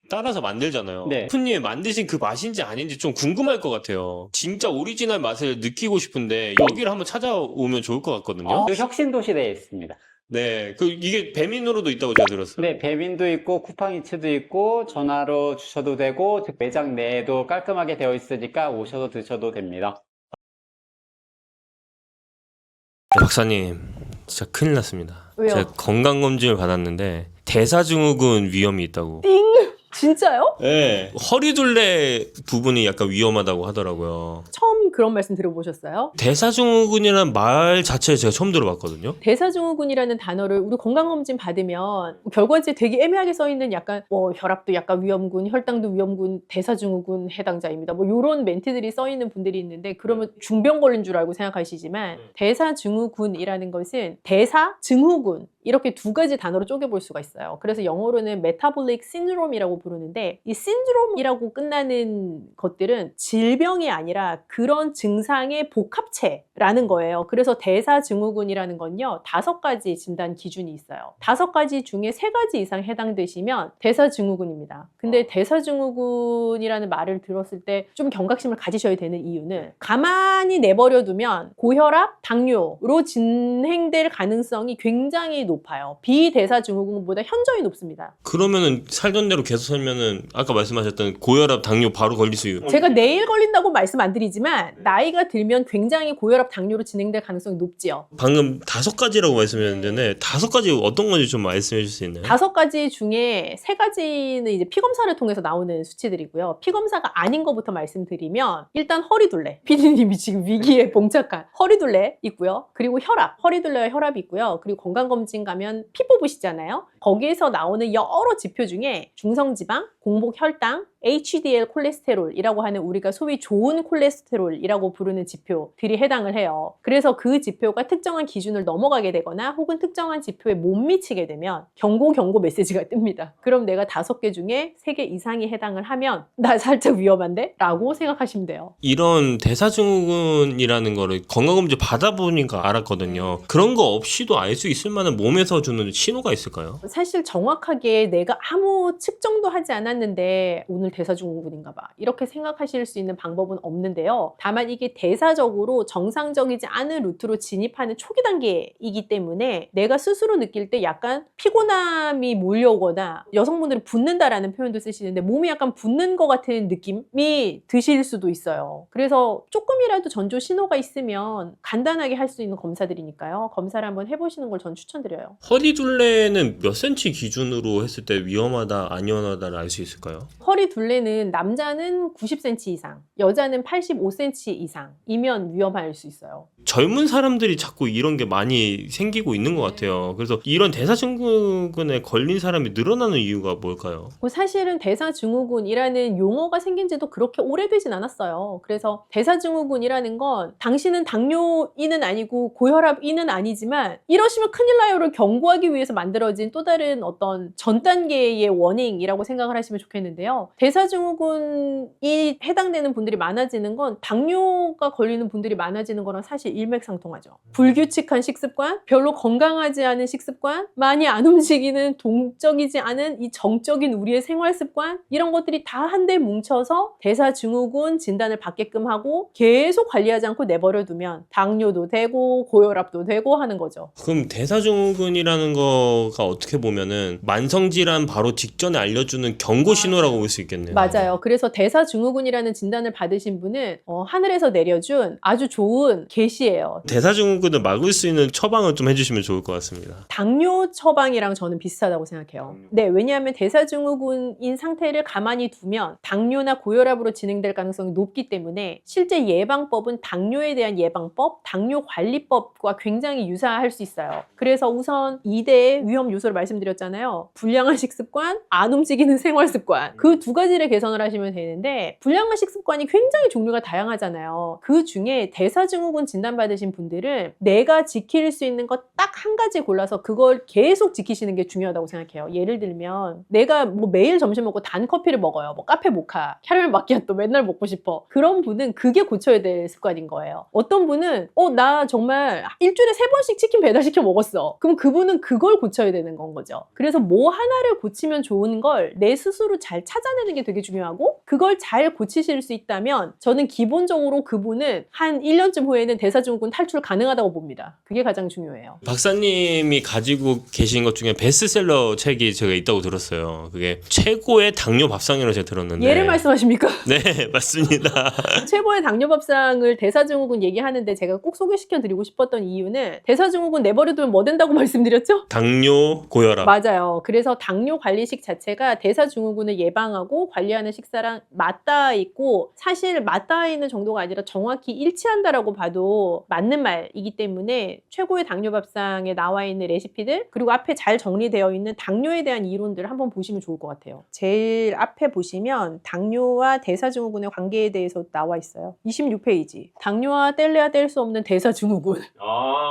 따라서 만들잖아요. 네. 셰프님이 만드신 그 맛인지 아닌지 좀 궁금할 것 같아요. 진짜 오리지널 맛을 느끼고 싶은데 여기를 한번 찾아오면 좋을 것 같거든요. 혁신도시대에 있습니다. 네, 이게 배민으로도 있다고 제가 들었어요. 네, 배민도 있고 쿠팡이츠도 있고 전화로 주셔도 되고 즉 매장 내에도 깔끔하게 되어 있으니까 오셔서 드셔도 됩니다. 네, 박사님, 진짜 큰일 났습니다. 왜요? 제가 건강검진을 받았는데 대사증후군 위험이 있다고. 진짜요? 네, 허리둘레 부분이 약간 위험하다고 하더라고요. 처음 혹은 그런 말씀 들어보셨어요? 대사증후군이라는 말 자체를 제가 처음 들어봤거든요. 대사증후군이라는 단어를 우리 건강검진 받으면 결과지에 되게 애매하게 써 있는 약간 혈압도 약간 위험군, 혈당도 위험군, 대사증후군 해당자입니다. 뭐 이런 멘트들이 써 있는 분들이 있는데 그러면 중병 걸린 줄 알고 생각하시지만 대사증후군이라는 것은 대사, 증후군 이렇게 두 가지 단어로 쪼개볼 수가 있어요. 그래서 영어로는 메타볼릭 신드롬이라고 부르는데 이 신드롬이라고 끝나는 것들은 질병이 아니라 그런 증상의 복합체라는 거예요. 그래서 대사증후군이라는 건요 5가지 진단 기준이 있어요. 5가지 중에 3가지 이상 해당되시면 대사증후군입니다. 근데 대사증후군이라는 말을 들었을 때 좀 경각심을 가지셔야 되는 이유는 가만히 내버려 두면 고혈압, 당뇨로 진행될 가능성이 굉장히 높아요. 비대사증후군보다 현저히 높습니다. 그러면은 살던 대로 계속 살면은 아까 말씀하셨던 고혈압, 당뇨 바로 걸릴 수 있어요. 제가 내일 걸린다고 말씀 안 드리지만 나이가 들면 굉장히 고혈압, 당뇨로 진행될 가능성이 높지요. 방금 5가지라고 말씀하셨는데 5가지 어떤 건지 좀 말씀해 주실 수 있나요? 5가지 중에 3가지는 이제 피검사를 통해서 나오는 수치들이고요. 피검사가 아닌 것부터 말씀드리면 일단 허리둘레. PD님이 지금 위기에 봉착한 허리둘레 있고요. 그리고 혈압. 허리둘레와 혈압이 있고요. 그리고 건강검진 가면 피 뽑으시잖아요. 거기에서 나오는 여러 지표 중에 중성지방, 공복혈당, HDL 콜레스테롤이라고 하는 우리가 소위 좋은 콜레스테롤이라고 부르는 지표들이 해당을 해요. 그래서 그 지표가 특정한 기준을 넘어가게 되거나 혹은 특정한 지표에 못 미치게 되면 경고 메시지가 뜹니다. 그럼 내가 5개 중에 3개 이상이 해당을 하면 나 살짝 위험한데? 라고 생각하시면 돼요. 이런 대사증후군이라는 거를 건강검진 받아보니까 알았거든요. 그런 거 없이도 알 수 있을 만한 몸에서 주는 신호가 있을까요? 사실 정확하게 내가 아무 측정도 하지 않았는데 오늘 대사증후군인가 봐 이렇게 생각하실 수 있는 방법은 없는데요. 다만 이게 대사적으로 정상적이지 않은 루트로 진입하는 초기 단계이기 때문에 내가 스스로 느낄 때 약간 피곤함이 몰려오거나 여성분들은 붓는다라는 표현도 쓰시는데 몸이 약간 붓는 것 같은 느낌이 드실 수도 있어요. 그래서 조금이라도 전조 신호가 있으면 간단하게 할 수 있는 검사들이니까요. 검사를 한번 해보시는 걸 전 추천드려요. 허리둘레는 몇 cm 기준으로 했을 때 위험하다, 안 위험하다를 알 수 있을까요? 허리 둘레는 남자는 90cm 이상, 여자는 85cm 이상이면 위험할 수 있어요. 젊은 사람들이 자꾸 이런 게 많이 생기고 있는 것 같아요. 그래서 이런 대사증후군에 걸린 사람이 늘어나는 이유가 뭘까요? 사실은 대사증후군이라는 용어가 생긴 지도 그렇게 오래되진 않았어요. 그래서 대사증후군이라는 건 당신은 당뇨인은 아니고 고혈압인은 아니지만 이러시면 큰일 나요를 경고하기 위해서 만들어진 또 다른 어떤 전 단계의 워닝이라고 생각을 하시면 좋겠는데요. 대사증후군이 해당되는 분들이 많아지는 건 당뇨가 걸리는 분들이 많아지는 거랑 사실 일맥상통하죠. 불규칙한 식습관, 별로 건강하지 않은 식습관, 많이 안 움직이는 동적이지 않은 이 정적인 우리의 생활습관 이런 것들이 다 한데 뭉쳐서 대사증후군 진단을 받게끔 하고 계속 관리하지 않고 내버려 두면 당뇨도 되고 고혈압도 되고 하는 거죠. 그럼 대사증후군이라는 거가 어떻게 보면은 만성질환 바로 직전에 알려주는 경고 신호라고 볼 수 있겠네요. 맞아요. 그래서 대사증후군이라는 진단을 받으신 분은 하늘에서 내려준 아주 좋은 계시예요. 대사증후군을 막을 수 있는 처방을 좀 해주시면 좋을 것 같습니다. 당뇨 처방이랑 저는 비슷하다고 생각해요. 네, 왜냐하면 대사증후군인 상태를 가만히 두면 당뇨나 고혈압으로 진행될 가능성이 높기 때문에 실제 예방법은 당뇨에 대한 예방법, 당뇨관리법과 굉장히 유사할 수 있어요. 그래서 우선 2대의 위험 요소를 말씀드렸잖아요. 불량한 식습관, 안 움직이는 생활습관. 그 2가지를 개선을 하시면 되는데 불량한 식습관이 굉장히 종류가 다양하잖아요. 그 중에 대사증후군 진단받으신 분들은 내가 지킬 수 있는 것 딱 한 가지 골라서 그걸 계속 지키시는 게 중요하다고 생각해요. 예를 들면 내가 뭐 매일 점심 먹고 단 커피를 먹어요. 뭐 카페 모카, 캐러멜 마키아토 맨날 먹고 싶어. 그런 분은 그게 고쳐야 될 습관인 거예요. 어떤 분은 나 정말 일주일에 3번씩 치킨 배달시켜 먹었어. 그럼 그분은 그걸 고쳐야 되는 건 거죠. 그래서 뭐 하나를 고치면 좋은 걸 내 스스로 잘 찾아내는 게 되게 중요하고 그걸 잘 고치실 수 있다면 저는 기본적으로 그분은 한 1년쯤 후에는 대사증후군 탈출 가능하다고 봅니다. 그게 가장 중요해요. 박사님이 가지고 계신 것 중에 베스트셀러 책이 제가 있다고 들었어요. 그게 최고의 당뇨 밥상이라고 제가 들었는데. 얘를 말씀하십니까? 네, 맞습니다. 최고의 당뇨밥상을 대사증후군 얘기하는데 제가 꼭 소개시켜 드리고 싶었던 이유는 대사증후군 내버려두면 뭐 된다고 말씀드렸죠? 당뇨, 고혈압. 맞아요. 그래서 당뇨 관리식 자체가 대사증후군을 예방하고 하고 관리하는 식사랑 맞닿아 있고, 사실 맞닿아 있는 정도가 아니라 정확히 일치한다라고 봐도 맞는 말이기 때문에 최고의 당뇨 밥상에 나와 있는 레시피들, 그리고 앞에 잘 정리되어 있는 당뇨에 대한 이론들을 한번 보시면 좋을 것 같아요. 제일 앞에 보시면 당뇨와 대사증후군의 관계에 대해서 나와 있어요. 26페이지. 당뇨와 뗄래야 뗄 수 없는 대사증후군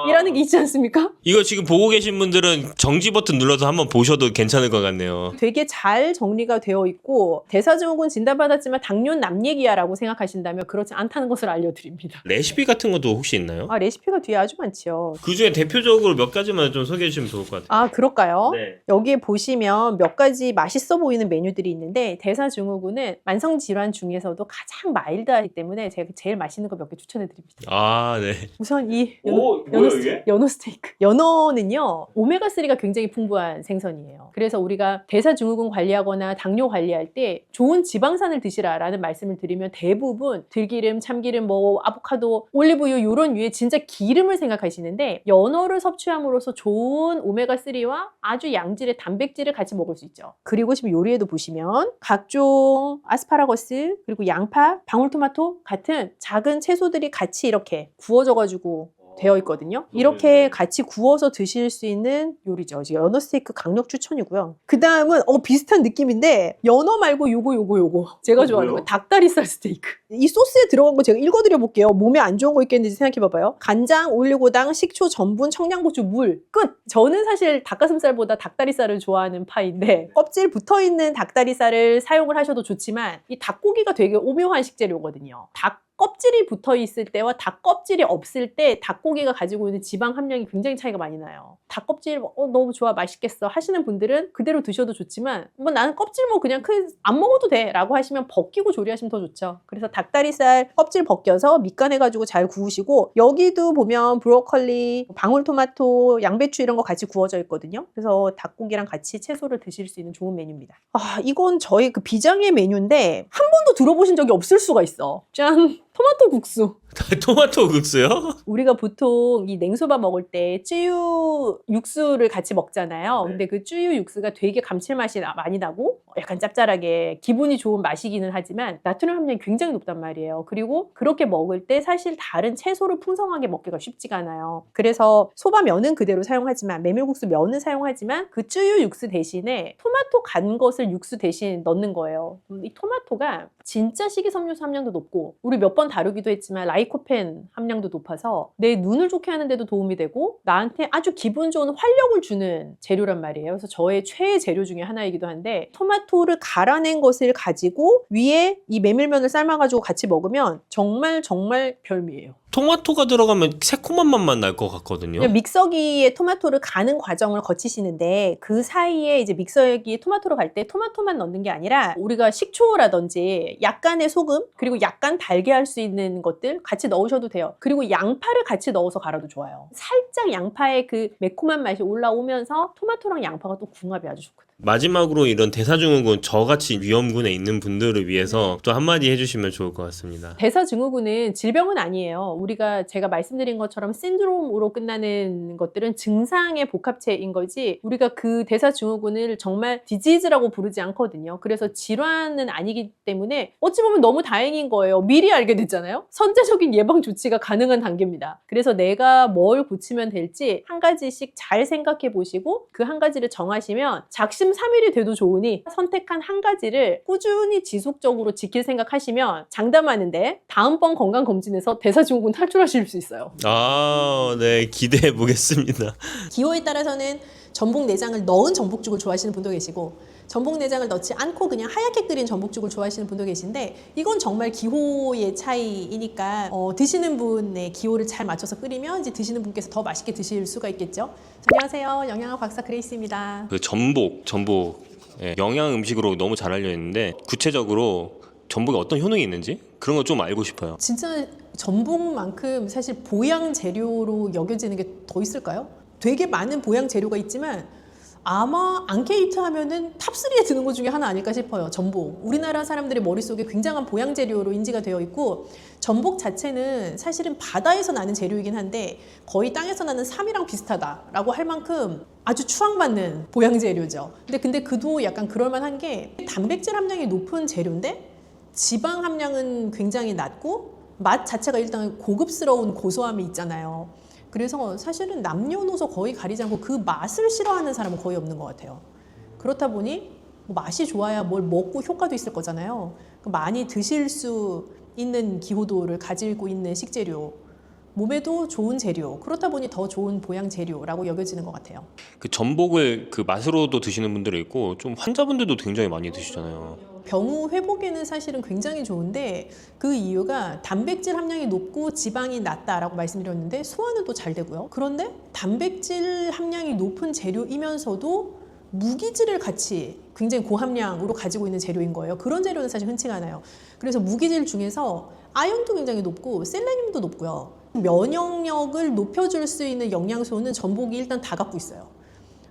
이라는 게 있지 않습니까? 이거 지금 보고 계신 분들은 정지 버튼 눌러서 한번 보셔도 괜찮을 것 같네요. 되게 잘 정리가 되어 있고, 대사증후군 진단받았지만 당뇨는 남 얘기야 라고 생각하신다면 그렇지 않다는 것을 알려드립니다. 레시피 같은 것도 혹시 있나요? 레시피가 뒤에 아주 많죠. 그 중에 대표적으로 몇 가지만 좀 소개해 주시면 좋을 것 같아요. 그럴까요? 네. 여기에 보시면 몇 가지 맛있어 보이는 메뉴들이 있는데, 대사증후군은 만성질환 중에서도 가장 마일드하기 때문에 제가 제일 맛있는 거 몇 개 추천해 드립니다. 네. 우선 이 뭐야, 이게? 연어 스테이크. 연어는요, 오메가3가 굉장히 풍부한 생선이에요. 그래서 우리가 대사증후군 관리하거나 당뇨 관리할 때 좋은 지방산을 드시라라는 말씀을 드리면 대부분 들기름, 참기름, 뭐 아보카도, 올리브유 이런 위에 진짜 기름을 생각하시는데, 연어를 섭취함으로써 좋은 오메가3와 아주 양질의 단백질을 같이 먹을 수 있죠. 그리고 지금 요리에도 보시면 각종 아스파라거스, 그리고 양파, 방울토마토 같은 작은 채소들이 같이 이렇게 구워져가지고 되어 있거든요. 이렇게 같이 구워서 드실 수 있는 요리죠. 연어 스테이크 강력 추천이고요. 그 다음은 비슷한 느낌인데, 연어 말고 요거 제가 좋아하는 거, 닭다리살 스테이크. 이 소스에 들어간 거 제가 읽어드려 볼게요. 몸에 안 좋은 거 있겠는지 생각해 봐봐요. 간장, 올리고당, 식초, 전분, 청양고추, 물, 끝! 저는 사실 닭가슴살보다 닭다리살을 좋아하는 파인데, 껍질 붙어있는 닭다리살을 사용을 하셔도 좋지만, 이 닭고기가 되게 오묘한 식재료거든요. 닭 껍질이 붙어 있을 때와 닭 껍질이 없을 때 닭고기가 가지고 있는 지방 함량이 굉장히 차이가 많이 나요. 닭 껍질 너무 좋아, 맛있겠어 하시는 분들은 그대로 드셔도 좋지만, 나는 껍질 그냥 안 먹어도 돼 라고 하시면 벗기고 조리하시면 더 좋죠. 그래서 닭다리살 껍질 벗겨서 밑간해가지고 잘 구우시고, 여기도 보면 브로콜리, 방울토마토, 양배추 이런 거 같이 구워져 있거든요. 그래서 닭고기랑 같이 채소를 드실 수 있는 좋은 메뉴입니다. 이건 저희 그 비장의 메뉴인데 한 번도 들어보신 적이 없을 수가 있어. 짠! 토마토 국수. 토마토 국수요? 우리가 보통 이 냉소밥 먹을 때 쯔유 육수를 같이 먹잖아요. 근데 그 쯔유 육수가 되게 감칠맛이 많이 나고 약간 짭짤하게 기분이 좋은 맛이기는 하지만 나트륨 함량이 굉장히 높단 말이에요. 그리고 그렇게 먹을 때 사실 다른 채소를 풍성하게 먹기가 쉽지가 않아요. 그래서 소바 면은 그대로 사용하지만, 메밀국수 면은 사용하지만 그 쯔유 육수 대신에 토마토 간 것을 육수 대신 넣는 거예요. 이 토마토가 진짜 식이섬유소 함량도 높고, 우리 몇 번 다루기도 했지만 라이코펜 함량도 높아서 내 눈을 좋게 하는 데도 도움이 되고 나한테 아주 기분 좋은 활력을 주는 재료란 말이에요. 그래서 저의 최애 재료 중에 하나이기도 한데, 토마토를 갈아낸 것을 가지고 위에 이 메밀면을 삶아가지고 같이 먹으면 정말 별미예요. 토마토가 들어가면 새콤한 맛만 날 것 같거든요. 믹서기에 토마토를 가는 과정을 거치시는데, 그 사이에 이제 믹서기에 토마토를 갈 때 토마토만 넣는 게 아니라 우리가 식초라든지 약간의 소금, 그리고 약간 달게 할 수 있는 것들 같이 넣으셔도 돼요. 그리고 양파를 같이 넣어서 갈아도 좋아요. 살짝 양파의 그 매콤한 맛이 올라오면서 토마토랑 양파가 또 궁합이 아주 좋거든요. 마지막으로 이런 대사증후군, 저같이 위험군에 있는 분들을 위해서 또 한마디 해주시면 좋을 것 같습니다. 대사증후군은 질병은 아니에요. 제가 말씀드린 것처럼 신드롬으로 끝나는 것들은 증상의 복합체인 거지, 우리가 그 대사증후군을 정말 디지즈라고 부르지 않거든요. 그래서 질환은 아니기 때문에 어찌 보면 너무 다행인 거예요. 미리 알게 됐잖아요. 선제적인 예방 조치가 가능한 단계입니다. 그래서 내가 뭘 고치면 될지 한 가지씩 잘 생각해 보시고 그 한 가지를 정하시면 작심삼일이 돼도 좋으니, 선택한 한 가지를 꾸준히 지속적으로 지킬 생각하시면 장담하는데 다음번 건강검진에서 대사증후군 탈출하실 수 있어요. 네, 기대해 보겠습니다. 기호에 따라서는 전복 내장을 넣은 전복죽을 좋아하시는 분도 계시고, 전복 내장을 넣지 않고 그냥 하얗게 끓인 전복죽을 좋아하시는 분도 계신데, 이건 정말 기호의 차이이니까 드시는 분의 기호를 잘 맞춰서 끓이면 이제 드시는 분께서 더 맛있게 드실 수가 있겠죠. 안녕하세요, 영양학 박사 그레이스입니다. 그 전복 영양 음식으로 너무 잘 알려 있는데, 구체적으로 전복에 어떤 효능이 있는지 그런 거 좀 알고 싶어요. 진짜 전복만큼 사실 보양 재료로 여겨지는 게 더 있을까요? 되게 많은 보양 재료가 있지만 아마 앙케이트 하면은 탑3에 드는 것 중에 하나 아닐까 싶어요. 전복. 우리나라 사람들의 머릿속에 굉장한 보양 재료로 인지가 되어 있고, 전복 자체는 사실은 바다에서 나는 재료이긴 한데 거의 땅에서 나는 삼이랑 비슷하다라고 할 만큼 아주 추앙받는 보양 재료죠. 근데 그도 약간 그럴만한 게 단백질 함량이 높은 재료인데 지방 함량은 굉장히 낮고 맛 자체가 일단 고급스러운 고소함이 있잖아요. 그래서 사실은 남녀노소 거의 가리지 않고 그 맛을 싫어하는 사람은 거의 없는 것 같아요. 그렇다 보니 뭐 맛이 좋아야 뭘 먹고 효과도 있을 거잖아요. 많이 드실 수 있는 기호도를 가지고 있는 식재료, 몸에도 좋은 재료, 그렇다 보니 더 좋은 보양 재료라고 여겨지는 것 같아요. 그 전복을 그 맛으로도 드시는 분들이 있고 좀 환자분들도 굉장히 많이 드시잖아요. 병우 회복에는 사실은 굉장히 좋은데 그 이유가 단백질 함량이 높고 지방이 낮다라고 말씀드렸는데 소화는 또 잘 되고요. 그런데 단백질 함량이 높은 재료이면서도 무기질을 같이 굉장히 고함량으로 가지고 있는 재료인 거예요. 그런 재료는 사실 흔치가 않아요. 그래서 무기질 중에서 아연도 굉장히 높고 셀레늄도 높고요. 면역력을 높여줄 수 있는 영양소는 전복이 일단 다 갖고 있어요.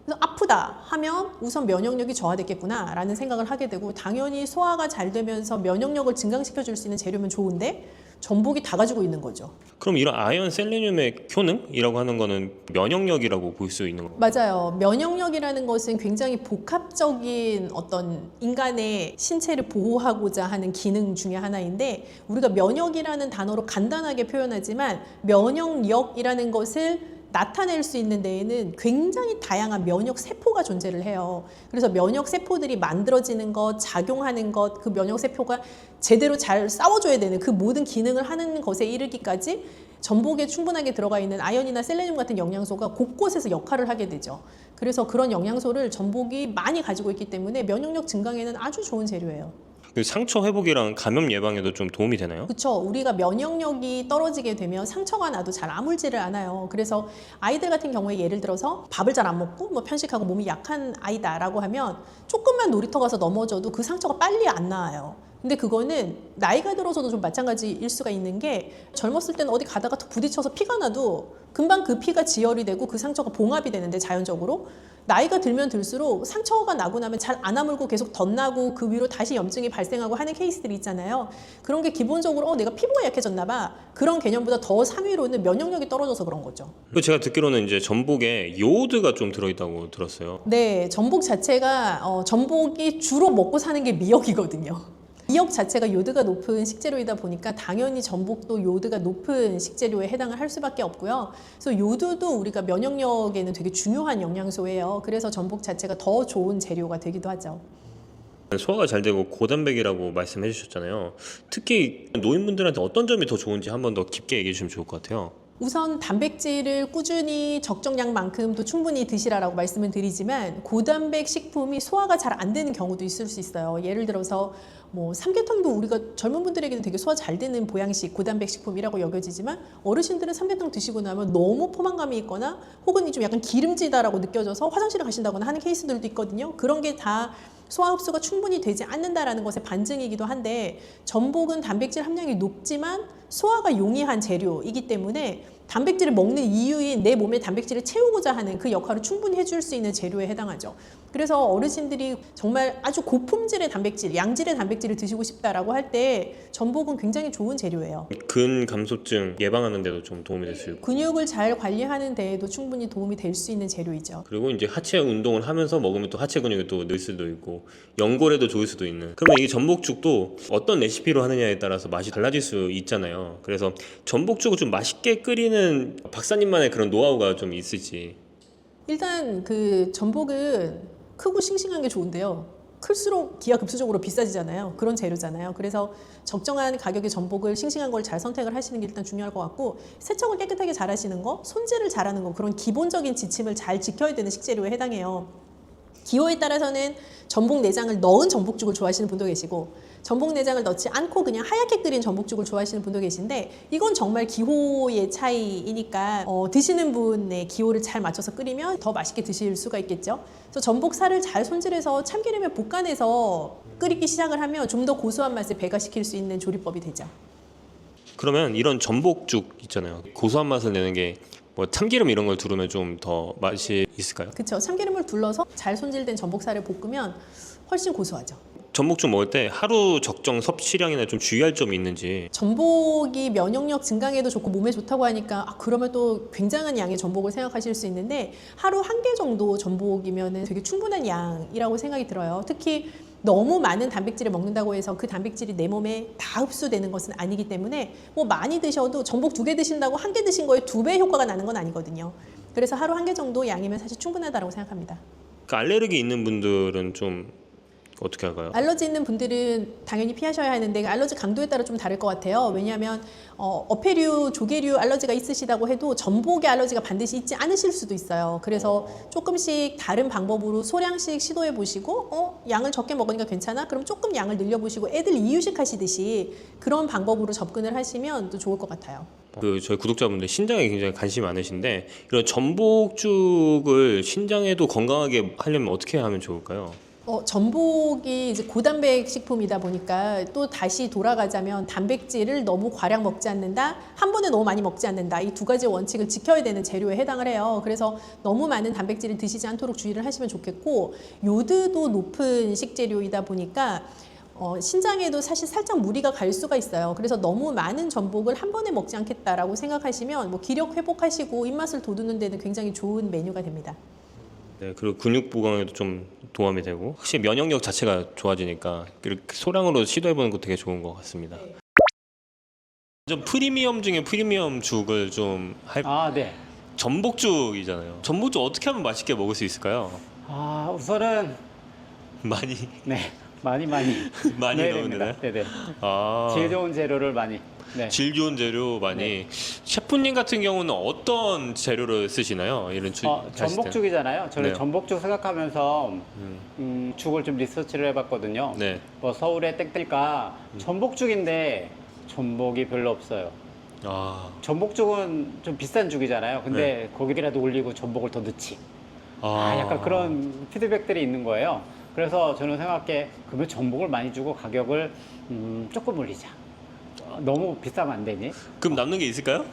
그래서 아프다 하면 우선 면역력이 저하됐겠구나 라는 생각을 하게 되고, 당연히 소화가 잘 되면서 면역력을 증강시켜 줄 수 있는 재료면 좋은데 전복이 다 가지고 있는 거죠. 그럼 이런 아연 셀레늄의 효능이라고 하는 거는 면역력이라고 볼 수 있는 건가요? 맞아요. 면역력이라는 것은 굉장히 복합적인 어떤 인간의 신체를 보호하고자 하는 기능 중에 하나인데, 우리가 면역이라는 단어로 간단하게 표현하지만 면역력이라는 것을 나타낼 수 있는 데에는 굉장히 다양한 면역 세포가 존재를 해요. 그래서 면역 세포들이 만들어지는 것, 작용하는 것, 그 면역 세포가 제대로 잘 싸워줘야 되는 그 모든 기능을 하는 것에 이르기까지 전복에 충분하게 들어가 있는 아연이나 셀레늄 같은 영양소가 곳곳에서 역할을 하게 되죠. 그래서 그런 영양소를 전복이 많이 가지고 있기 때문에 면역력 증강에는 아주 좋은 재료예요. 그 상처 회복이랑 감염 예방에도 좀 도움이 되나요? 그렇죠. 우리가 면역력이 떨어지게 되면 상처가 나도 잘 아물지를 않아요. 그래서 아이들 같은 경우에 예를 들어서 밥을 잘 안 먹고 뭐 편식하고 몸이 약한 아이다라고 하면 조금만 놀이터 가서 넘어져도 그 상처가 빨리 안 나아요. 근데 그거는 나이가 들어서도 좀 마찬가지일 수가 있는 게, 젊었을 때는 어디 가다가 툭 부딪혀서 피가 나도 금방 그 피가 지혈이 되고 그 상처가 봉합이 되는데, 자연적으로 나이가 들면 들수록 상처가 나고 나면 잘 안 아물고 계속 덧나고 그 위로 다시 염증이 발생하고 하는 케이스들이 있잖아요. 그런 게 기본적으로 내가 피부가 약해졌나 봐, 그런 개념보다 더 상위로는 면역력이 떨어져서 그런 거죠. 그리고 제가 듣기로는 이제 전복에 요오드가 좀 들어있다고 들었어요. 네, 전복 자체가 전복이 주로 먹고 사는 게 미역이거든요. 미역 자체가 요드가 높은 식재료이다 보니까 당연히 전복도 요드가 높은 식재료에 해당을 할 수밖에 없고요. 그래서 요드도 우리가 면역력에는 되게 중요한 영양소예요. 그래서 전복 자체가 더 좋은 재료가 되기도 하죠. 소화가 잘 되고 고단백이라고 말씀해 주셨잖아요. 특히 노인분들한테 어떤 점이 더 좋은지 한 번 더 깊게 얘기해 주시면 좋을 것 같아요. 우선 단백질을 꾸준히 적정량만큼 또 충분히 드시라고 말씀을 드리지만, 고단백 식품이 소화가 잘 안 되는 경우도 있을 수 있어요. 예를 들어서 뭐 삼계탕도 우리가 젊은 분들에게는 되게 소화 잘 되는 보양식 고단백 식품이라고 여겨지지만, 어르신들은 삼계탕 드시고 나면 너무 포만감이 있거나 혹은 좀 약간 기름지다라고 느껴져서 화장실을 가신다거나 하는 케이스들도 있거든요. 그런 게 다 소화 흡수가 충분히 되지 않는다라는 것의 반증이기도 한데, 전복은 단백질 함량이 높지만 소화가 용이한 재료이기 때문에 단백질을 먹는 이유인 내 몸에 단백질을 채우고자 하는 그 역할을 충분히 해줄 수 있는 재료에 해당하죠. 그래서 어르신들이 정말 아주 고품질의 단백질, 양질의 단백질을 드시고 싶다라고 할 때 전복은 굉장히 좋은 재료예요. 근감소증 예방하는 데도 좀 도움이 될 수 있고, 근육을 잘 관리하는 데에도 충분히 도움이 될 수 있는 재료이죠. 그리고 이제 하체 운동을 하면서 먹으면 또 하체 근육이 또 늘 수도 있고 연골에도 좋을 수도 있는. 그러면 이 전복죽도 어떤 레시피로 하느냐에 따라서 맛이 달라질 수 있잖아요. 그래서 전복죽을 좀 맛있게 끓이는 박사님만의 그런 노하우가 좀 있을지. 일단 그 전복은 크고 싱싱한 게 좋은데요. 클수록 기하급수적으로 비싸지잖아요. 그런 재료잖아요. 그래서 적정한 가격의 전복을 싱싱한 걸 잘 선택을 하시는 게 일단 중요할 것 같고, 세척을 깨끗하게 잘 하시는 거, 손질을 잘 하는 거, 그런 기본적인 지침을 잘 지켜야 되는 식재료에 해당해요. 기호에 따라서는 전복 내장을 넣은 전복죽을 좋아하시는 분도 계시고, 전복 내장을 넣지 않고 그냥 하얗게 끓인 전복죽을 좋아하시는 분도 계신데, 이건 정말 기호의 차이이니까 드시는 분의 기호를 잘 맞춰서 끓이면 더 맛있게 드실 수가 있겠죠. 그래서 전복살을 잘 손질해서 참기름에 볶아내서 끓이기 시작을 하면 좀 더 고소한 맛을 배가시킬 수 있는 조리법이 되죠. 그러면 이런 전복죽 있잖아요. 고소한 맛을 내는 게 뭐 참기름 이런 걸 두르면 좀 더 맛이 있을까요? 그렇죠. 참기름을 둘러서 잘 손질된 전복살을 볶으면 훨씬 고소하죠. 전복죽 먹을 때 하루 적정 섭취량이나 좀 주의할 점이 있는지. 전복이 면역력 증강에도 좋고 몸에 좋다고 하니까 그러면 또 굉장한 양의 전복을 생각하실 수 있는데 하루 한 개 정도 전복이면 되게 충분한 양이라고 생각이 들어요. 특히 너무 많은 단백질을 먹는다고 해서 그 단백질이 내 몸에 다 흡수되는 것은 아니기 때문에 뭐 많이 드셔도 전복 2개 드신다고 한 개 드신 거에 2배 효과가 나는 건 아니거든요. 그래서 하루 한 개 정도 양이면 사실 충분하다고 생각합니다. 그 알레르기 있는 분들은 좀 어떻게 할까요? 알러지 있는 분들은 당연히 피하셔야 하는데 알러지 강도에 따라 좀 다를 것 같아요. 왜냐하면 어패류, 조개류 알러지가 있으시다고 해도 전복에 알러지가 반드시 있지 않으실 수도 있어요. 그래서 조금씩 다른 방법으로 소량씩 시도해 보시고 양을 적게 먹으니까 괜찮아? 그럼 조금 양을 늘려보시고 애들 이유식 하시듯이 그런 방법으로 접근을 하시면 또 좋을 것 같아요. 그 저희 구독자분들 신장에 굉장히 관심이 많으신데 이런 전복죽을 신장에도 건강하게 하려면 어떻게 하면 좋을까요? 전복이 이제 고단백 식품이다 보니까 또 다시 돌아가자면 단백질을 너무 과량 먹지 않는다, 한 번에 너무 많이 먹지 않는다. 이 두 가지 원칙을 지켜야 되는 재료에 해당을 해요. 그래서 너무 많은 단백질을 드시지 않도록 주의를 하시면 좋겠고 요드도 높은 식재료이다 보니까 신장에도 사실 살짝 무리가 갈 수가 있어요. 그래서 너무 많은 전복을 한 번에 먹지 않겠다라고 생각하시면 뭐 기력 회복하시고 입맛을 돋우는 데는 굉장히 좋은 메뉴가 됩니다. 네, 그리고 근육 보강에도 좀 도움이 되고 확실히 면역력 자체가 좋아지니까 이렇게 소량으로 시도해보는 것도 되게 좋은 것 같습니다. 좀 프리미엄 중에 프리미엄 죽을 좀 할 네. 전복죽이잖아요. 전복죽 어떻게 하면 맛있게 먹을 수 있을까요? 우선은 많이 네, 많이 많이 넣어야 넣으면 됩니다. 되나요? 네네. 아, 질 좋은 재료를 많이. 네. 질 좋은 재료 많이. 셰프님 같은 경우는 어떤 재료를 쓰시나요? 이런 하실 때? 전복죽이잖아요. 저는 네. 전복죽 생각하면서 음, 죽을 좀 리서치를 해봤거든요. 네. 뭐 서울에 땡뜰까 전복죽인데 전복이 별로 없어요. 아, 전복죽은 좀 비싼 죽이잖아요. 근데 네. 거기라도 올리고 전복을 더 넣지. 아, 약간 그런 피드백들이 있는 거예요. 그래서 저는 생각해, 그러면 전복을 많이 주고 가격을 조금 올리자. 너무 비싸면 안 되니? 그럼 남는 게 있을까요?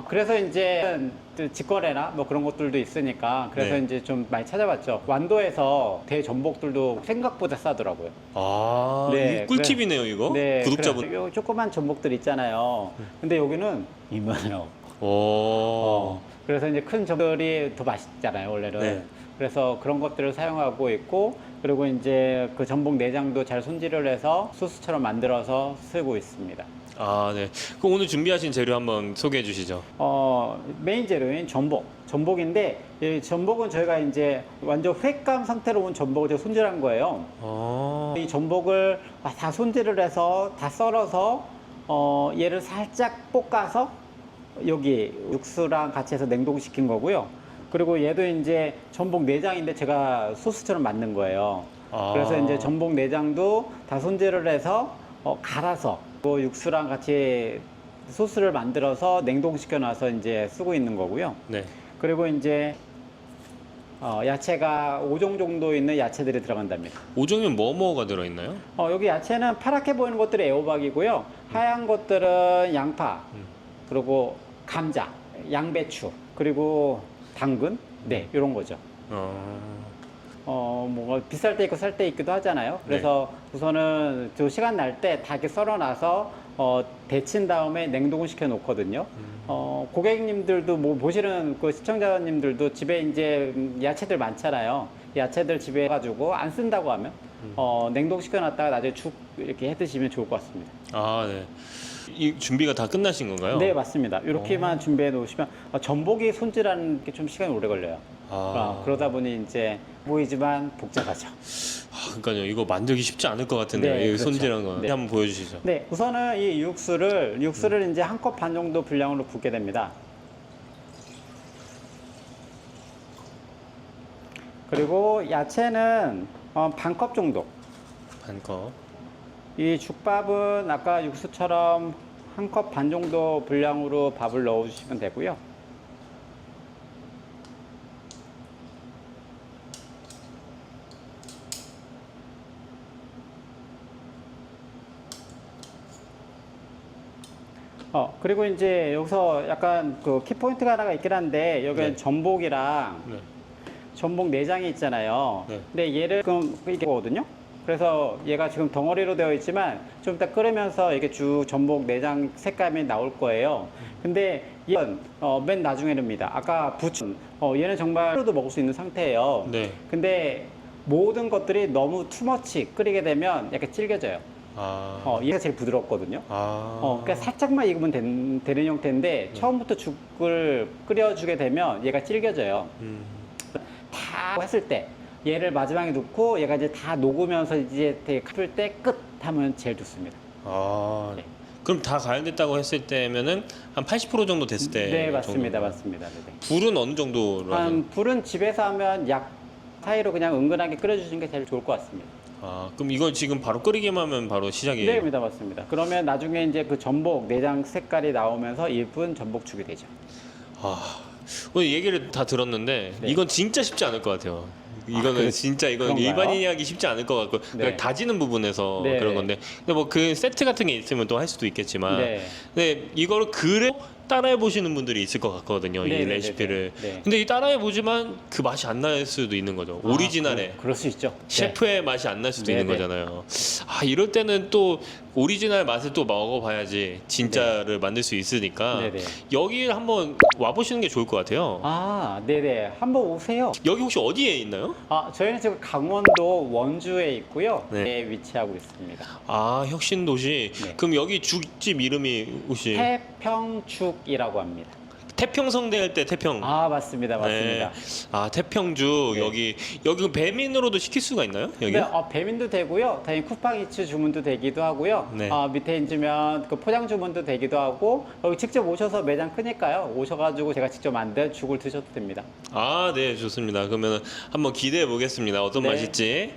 그래서 이제 직거래나 뭐 그런 것들도 있으니까 그래서 네. 이제 좀 많이 찾아봤죠. 완도에서 대전복들도 생각보다 싸더라고요. 아, 네, 이거 꿀팁이네요, 이거. 구독자분. 그래서 요 조그만 전복들 있잖아요. 근데 여기는 이만해요. 오. 그래서 이제 큰 전복들이 더 맛있잖아요, 원래는. 네. 그래서 그런 것들을 사용하고 있고, 그리고 이제 그 전복 내장도 잘 손질을 해서 소스처럼 만들어서 쓰고 있습니다. 아, 네. 그럼 오늘 준비하신 재료 한번 소개해 주시죠. 메인 재료인 전복인데, 이 전복은 저희가 이제 완전 횟감 상태로 온 전복을 제가 손질한 거예요. 아, 이 전복을 다 손질을 해서 다 썰어서 얘를 살짝 볶아서 여기 육수랑 같이 해서 냉동시킨 거고요. 그리고 얘도 이제 전복 내장인데 제가 소스처럼 만든 거예요. 그래서 이제 전복 내장도 다 손질을 해서 갈아서 그 육수랑 같이 소스를 만들어서 냉동시켜 놔서 이제 쓰고 있는 거고요. 네. 그리고 이제 야채가 5종 정도 있는 야채들이 들어간답니다. 5종이면 뭐가 들어있나요? 여기 야채는 파랗게 보이는 것들이 애호박이고요. 하얀 것들은 양파, 그리고 감자, 양배추, 그리고 당근, 네, 이런 거죠. 뭐 비쌀 때 있고 쌀 때 있기도 하잖아요. 그래서 우선은 저 시간 날 때 다 이렇게 썰어놔서 데친 다음에 냉동을 시켜 놓거든요. 고객님들도 뭐 보시는 그 시청자님들도 집에 이제 야채들 많잖아요. 야채들 집에 가지고 안 쓴다고 하면 냉동 시켜 놨다가 나중에 죽 이렇게 해 드시면 좋을 것 같습니다. 아, 네. 이 준비가 다 끝나신 건가요? 네, 맞습니다. 이렇게만 준비해 놓으시면 전복이 손질하는 게 좀 시간이 오래 걸려요. 그러다 보니 이제 보이지만 복잡하죠. 그러니까요. 이거 만들기 쉽지 않을 것 같은데요. 네, 이 그렇죠. 손질한 거. 네. 한번 보여주시죠. 네, 우선은 이 육수를 이제 한 컵 반 정도 분량으로 붓게 됩니다. 그리고 야채는 반 컵 정도. 반 컵. 이 죽밥은 아까 육수처럼 한 컵 반 정도 분량으로 밥을 넣어주시면 되고요. 그리고 이제 여기서 약간 그 키포인트가 하나가 있긴 한데, 여기는 네. 전복이랑 네. 전복 내장이 있잖아요. 네. 근데 얘를 지금 이게 거거든요. 그래서 얘가 지금 덩어리로 되어 있지만 좀 이따 끓으면서 이게 쭉 전복 내장 색감이 나올 거예요. 근데 얘는 맨 나중에입니다. 아까 부추 얘는 정말 하루도 먹을 수 있는 상태예요. 네. 근데 모든 것들이 너무 투머치 끓이게 되면 약간 질겨져요. 얘가 제일 부드럽거든요. 그러니까 살짝만 익으면 되는 형태인데 처음부터 죽을 끓여주게 되면 얘가 질겨져요. 다 했을 때 얘를 마지막에 넣고 얘가 이제 다 녹으면서 이제 되게 카풀 때 끝 하면 제일 좋습니다. 네. 그럼 다 가열됐다고 했을 때면은 한 80% 정도 됐을 때. 네, 맞습니다. 정도. 맞습니다. 네네. 불은 어느 정도로 하세요? 불은 집에서 하면 약 사이로 그냥 은근하게 끓여주시는 게 제일 좋을 것 같습니다. 그럼 이걸 지금 바로 끓이기만 하면 바로 시작이에요? 네, 맞습니다. 그러면 나중에 이제 그 전복 내장 색깔이 나오면서 예쁜 전복죽이 되죠. 오늘 얘기를 다 들었는데 네. 이건 진짜 쉽지 않을 것 같아요. 이거는 진짜 이건 그런가요? 일반인이 하기 쉽지 않을 것 같고 네. 그러니까 다지는 부분에서 네. 그런 건데 근데 뭐 그 세트 같은 게 있으면 또 할 수도 있겠지만 네. 근데 이거를 그래 따라해 보시는 분들이 있을 것 같거든요. 이 네, 네, 레시피를. 네, 네. 근데 이 따라해 보지만 그 맛이 안 날 수도 있는 거죠. 오리지널에 그럴 수 있죠. 셰프의 맛이 안 날 수도 네, 있는 네. 거잖아요. 이럴 때는 또 오리지널 맛을 또 먹어봐야지 진짜를 만들 수 있으니까 네, 네. 여기 한번 와보시는 게 좋을 것 같아요. 네네. 한번 오세요. 여기 혹시 어디에 있나요? 저희는 지금 강원도 원주에 있고요. 네. 네, 위치하고 있습니다. 혁신도시. 네. 그럼 여기 죽집 이름이 혹시 태평죽이라고 합니다. 태평성대 할 때 태평. 맞습니다. 네. 태평죽. 네. 여기 배민으로도 시킬 수가 있나요? 여기? 네, 배민도 되고요. 당연히 쿠팡이츠 주문도 되기도 하고요. 네. 밑에 있으면 그 포장 주문도 되기도 하고 여기 직접 오셔서 매장 크니까요. 오셔가지고 제가 직접 만든 죽을 드셔도 됩니다. 네, 좋습니다. 그러면 한번 기대해 보겠습니다. 어떤 네. 맛일지.